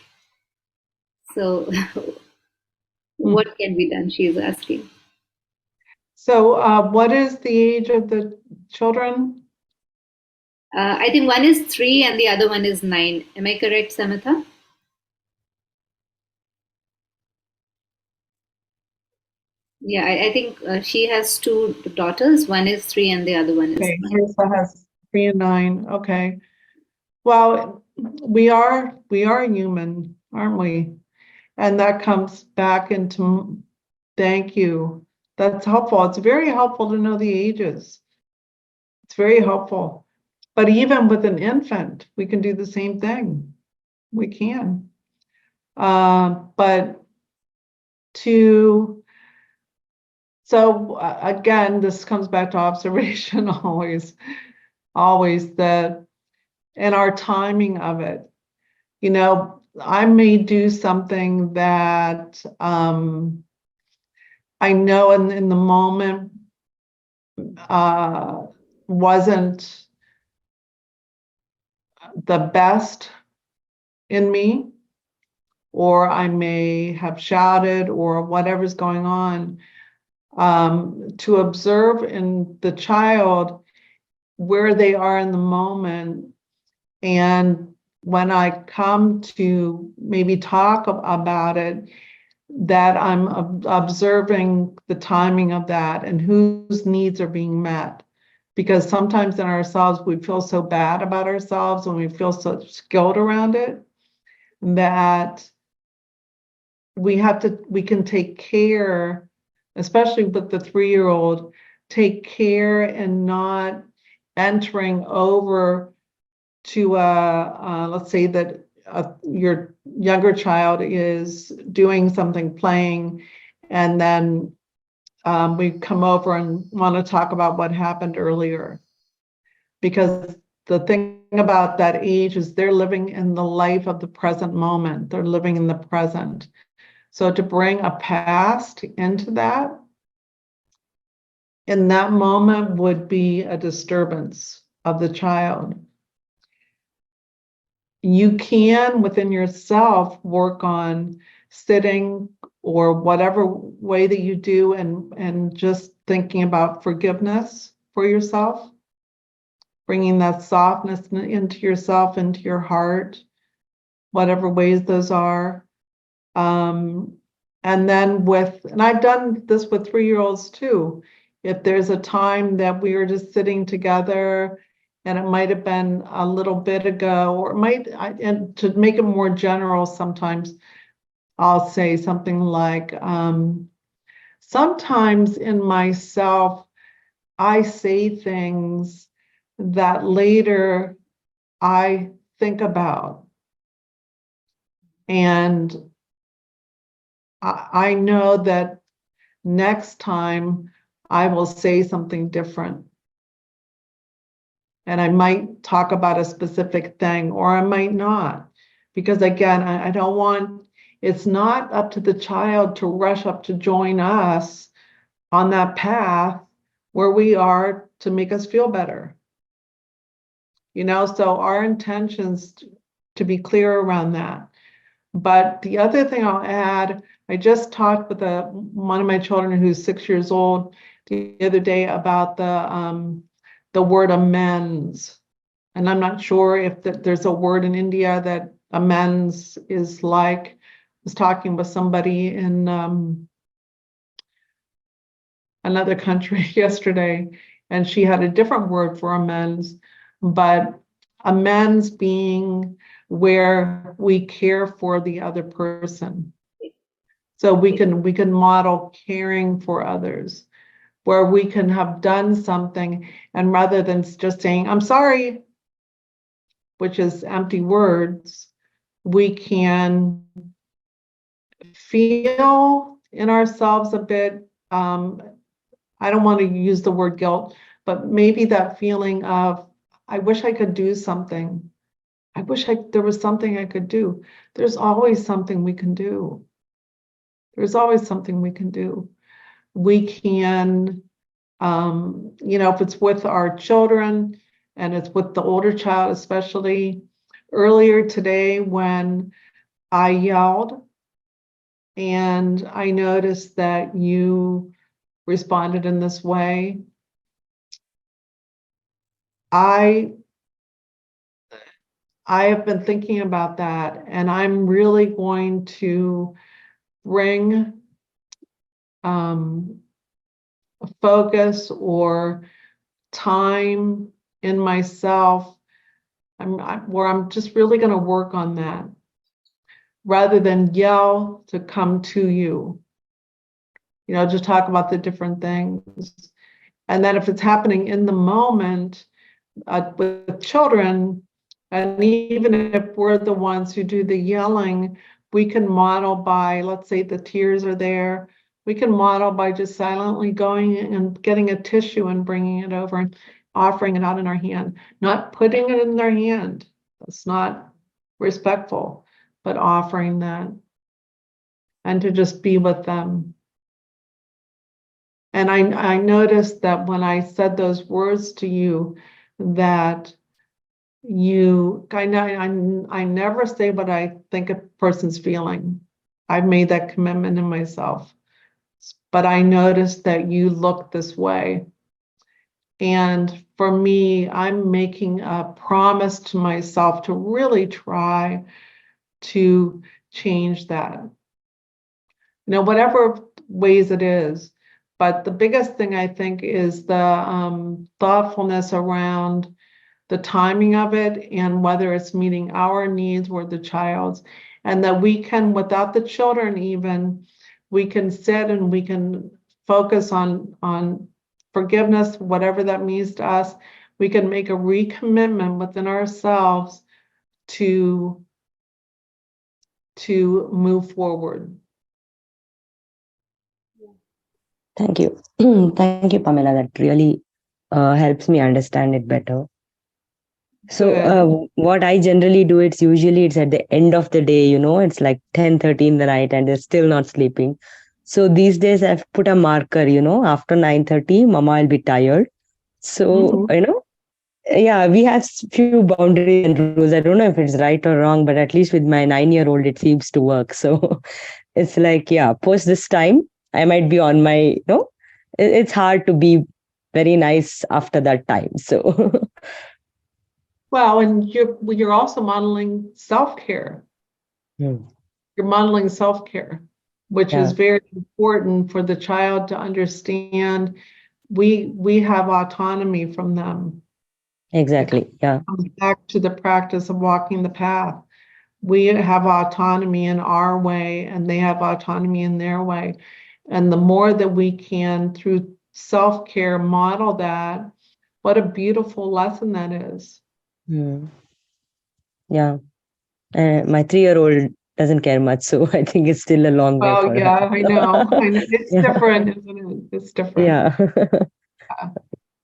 So, Hmm. what can be done? She is asking. So, what is the age of the children? I think one is 3 and the other one is 9. Am I correct, Samatha? Yeah, I think she has two daughters. One is 3 and the other one is Okay, 9. Marissa has 3 and 9. Okay. Well, we are human, aren't we? And that comes back into thank you. That's helpful. It's very helpful to know the ages. It's very helpful. But even with an infant, we can do the same thing. We can. But to so again, this comes back to observation always that and our timing of it. I may do something that I know in the moment uh, wasn't the best in me, or I may have shouted or whatever's going on. To observe in the child where they are in the moment. And when I come to maybe talk about it, that I'm observing the timing of that and whose needs are being met. Because sometimes in ourselves, we feel so bad about ourselves and we feel so skilled around it that we can take care, especially with the 3-year-old, take care and not entering over to let's say that your younger child is doing something, playing, and then we come over and want to talk about what happened earlier. Because the thing about that age is they're living in the life of the present moment. They're living in the present. So to bring a past into that in that moment would be a disturbance of the child. You can within yourself work on sitting or whatever way that you do and just thinking about forgiveness for yourself, bringing that softness into yourself, into your heart, whatever ways those are. And then and I've done this with 3-year-olds too. If there's a time that we were just sitting together and it might have been a little bit ago, or and to make it more general, sometimes I'll say something like, sometimes in myself, I say things that later I think about. And I know that next time I will say something different. And I might talk about a specific thing, or I might not. Because again, I don't want, it's not up to the child to rush up to join us on that path where we are to make us feel better. So our intentions to be clear around that. But the other thing I'll add, I just talked with one of my children who's 6 years old the other day about the word amends. And I'm not sure if there's a word in India that amends is like. I was talking with somebody in another country yesterday, and she had a different word for amends, but amends being where we care for the other person. So we can model caring for others, where we can have done something, and rather than just saying, I'm sorry, which is empty words, we can feel in ourselves a bit, I don't want to use the word guilt, but maybe that feeling of, I wish I could do something. I wish there was something I could do. There's always something we can do. There's always something we can do. We can, if it's with our children and it's with the older child, especially earlier today when I yelled and I noticed that you responded in this way. I have been thinking about that, and I'm really going to bring focus or time in myself where I'm just really going to work on that rather than yell to come to you. Just talk about the different things. And then if it's happening in the moment with children, and even if we're the ones who do the yelling, we can model by, let's say the tears are there, we can model by just silently going and getting a tissue and bringing it over and offering it out in our hand, not putting it in their hand. That's not respectful, but offering that and to just be with them. And I noticed that when I said those words to you, that I never say what I think a person's feeling. I've made that commitment in myself. But I noticed that you look this way. And for me, I'm making a promise to myself to really try to change that. Whatever ways it is. But the biggest thing I think is the thoughtfulness around the timing of it and whether it's meeting our needs or the child's, and that we can, without the children even, we can sit and we can focus on forgiveness, whatever that means to us. We can make a recommitment within ourselves to move forward. Thank you. Thank you, Pamela. That really helps me understand it better. So what I generally do, it's at the end of the day, it's like 10:30 in the night and they're still not sleeping. So these days I've put a marker, after 9:30, Mama will be tired. So, yeah, we have few boundaries and rules. I don't know if it's right or wrong, but at least with my 9-year-old, it seems to work. So it's like, yeah, post this time, I might be on my, it's hard to be very nice after that time. So well, and you're also modeling self-care. You're modeling self-care, which is very important for the child to understand. We have autonomy from them. Exactly. Yeah. Comes back to the practice of walking the path. We have autonomy in our way, and they have autonomy in their way. And the more that we can, through self-care, model that, what a beautiful lesson that is. Yeah. My 3-year-old doesn't care much, so I think it's still a long way for yeah, her. I know. It's different, isn't it? It's different. Yeah.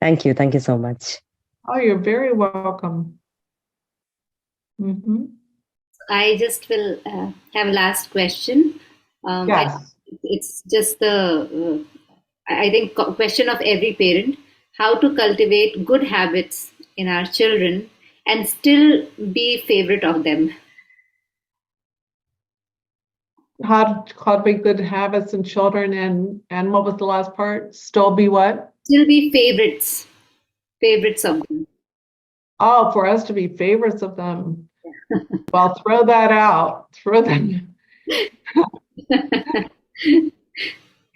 Thank you. Thank you so much. Oh, you're very welcome. I just will have a last question. Yes. It's just I think question of every parent. how to cultivate good habits in our children and still be favorite of them. How to cultivate good habits in children, and what was the last part? Still be what? Still be favorites of them. Oh, for us to be favorites of them. Well, throw that out. Throw that.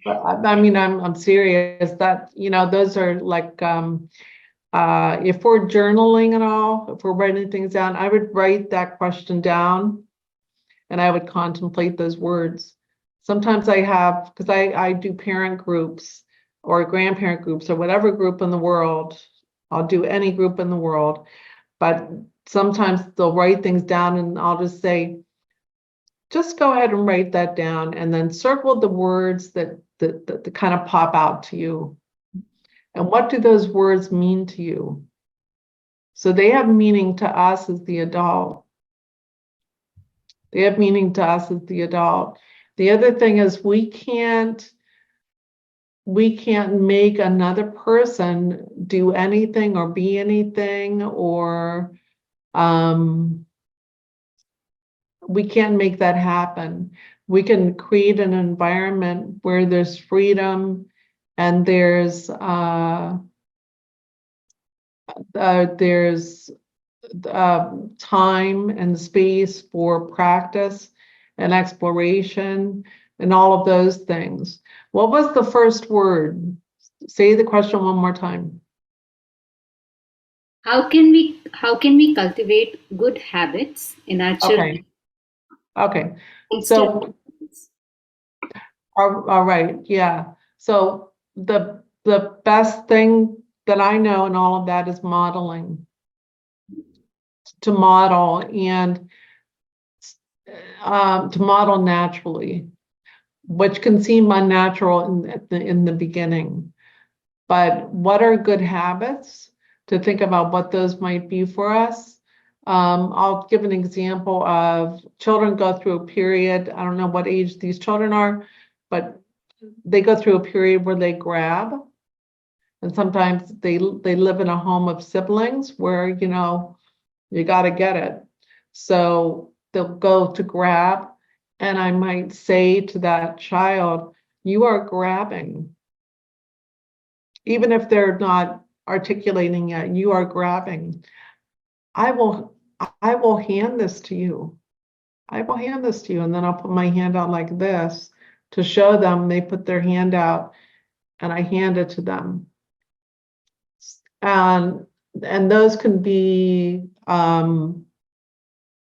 But I mean, I'm serious. That, those are like, if we're journaling and all, if we're writing things down, I would write that question down and I would contemplate those words. Sometimes I have, because I do parent groups or grandparent groups or whatever group in the world. I'll do any group in the world, but sometimes they'll write things down and I'll just say, just go ahead and write that down and then circle the words that kind of pop out to you. And what do those words mean to you? So they have meaning to us as the adult. They have meaning to us as the adult. The other thing is we can't make another person do anything or be anything, or we can't make that happen. We can create an environment where there's freedom and there's time and space for practice and exploration and all of those things. What was the first word? Say the question one more time. How can we cultivate good habits in our children? Okay. So, all right. Yeah. So the best thing that I know in all of that is modeling. To model and to model naturally, which can seem unnatural in the beginning. But what are good habits? To think about what those might be for us. I'll give an example of children go through a period. I don't know what age these children are, but they go through a period where they grab. And sometimes they live in a home of siblings where, you got to get it. So they'll go to grab, and I might say to that child, you are grabbing. Even if they're not articulating yet, you are grabbing. I will hand this to you. I will hand this to you. And then I'll put my hand out like this to show them. They put their hand out and I hand it to them. And those can be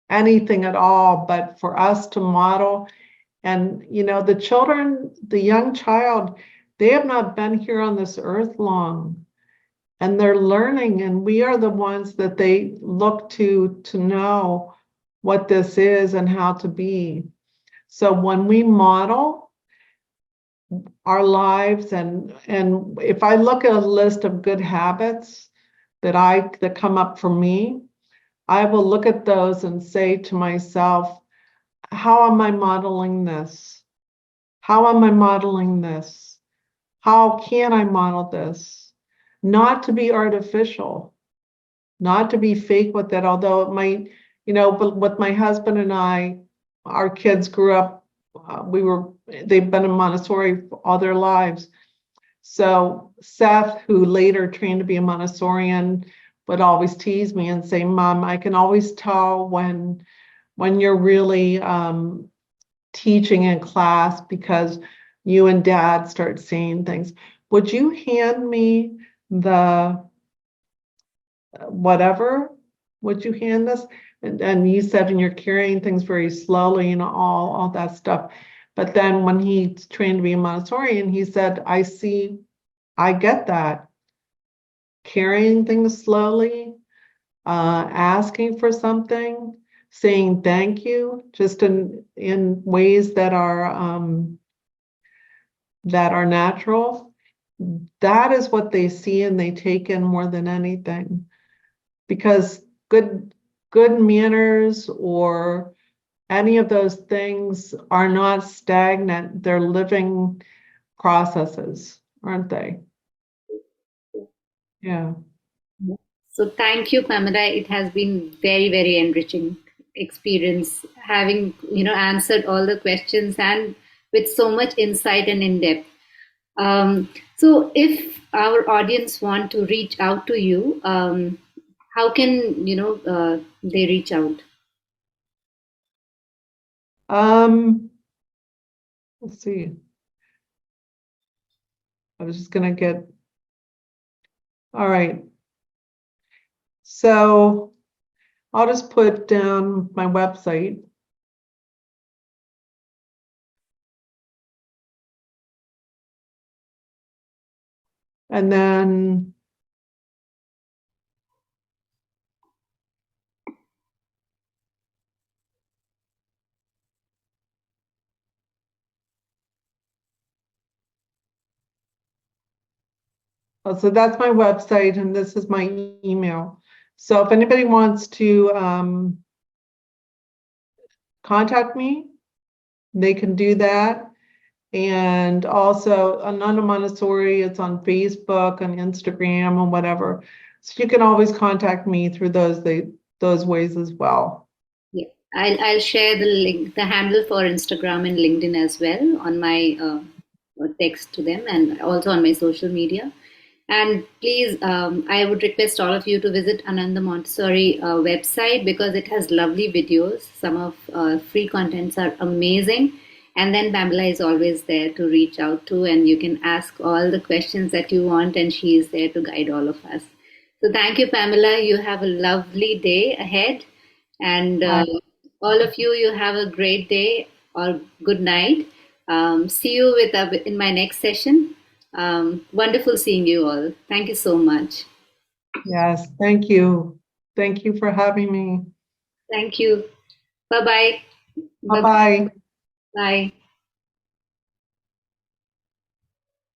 anything at all, but for us to model. And the children, the young child, they have not been here on this earth long, and they're learning, and we are the ones that they look to know what this is and how to be. So when we model our lives, and if I look at a list of good habits that come up for me, I will look at those and say to myself, how am I modeling this? How am I modeling this? How can I model this? Not to be artificial, not to be fake with it, although it might, but with my husband and I, our kids grew up, they've been in Montessori all their lives. So Seth, who later trained to be a Montessorian, would always tease me and say, Mom, I can always tell when you're really teaching in class because you and Dad start saying things. Would you hand me the whatever? Would you hand this? And you said, and you're carrying things very slowly and all that stuff. But then when he trained to be a Montessorian, he said, I get that. Carrying things slowly, asking for something, saying thank you, just in ways that are natural. That is what they see and they take in more than anything, because good manners or any of those things are not stagnant. They're living processes, aren't they? Yeah. So thank you, Pamela. It has been very, very enriching experience having, answered all the questions and with so much insight and in depth. So if our audience want to reach out to you, how can, they reach out? Let's see. I was just gonna get, all right. So I'll just put down my website. And then so that's my website, and this is my email. So if anybody wants to contact me, they can do that. And also Ananda Montessori, it's on Facebook and Instagram and whatever. So you can always contact me through those ways as well. Yeah, I'll share the link, the handle for Instagram and LinkedIn as well on my text to them, and also on my social media. And please, I would request all of you to visit Ananda Montessori website because it has lovely videos. Some of free contents are amazing. And then Pamela is always there to reach out to, and you can ask all the questions that you want, and she is there to guide all of us. So thank you, Pamela. You have a lovely day ahead. And all of you, you have a great day or good night. See you in my next session. Wonderful seeing you all. Thank you so much. Yes, thank you. Thank you for having me. Thank you. Bye-bye. Bye-bye. Bye.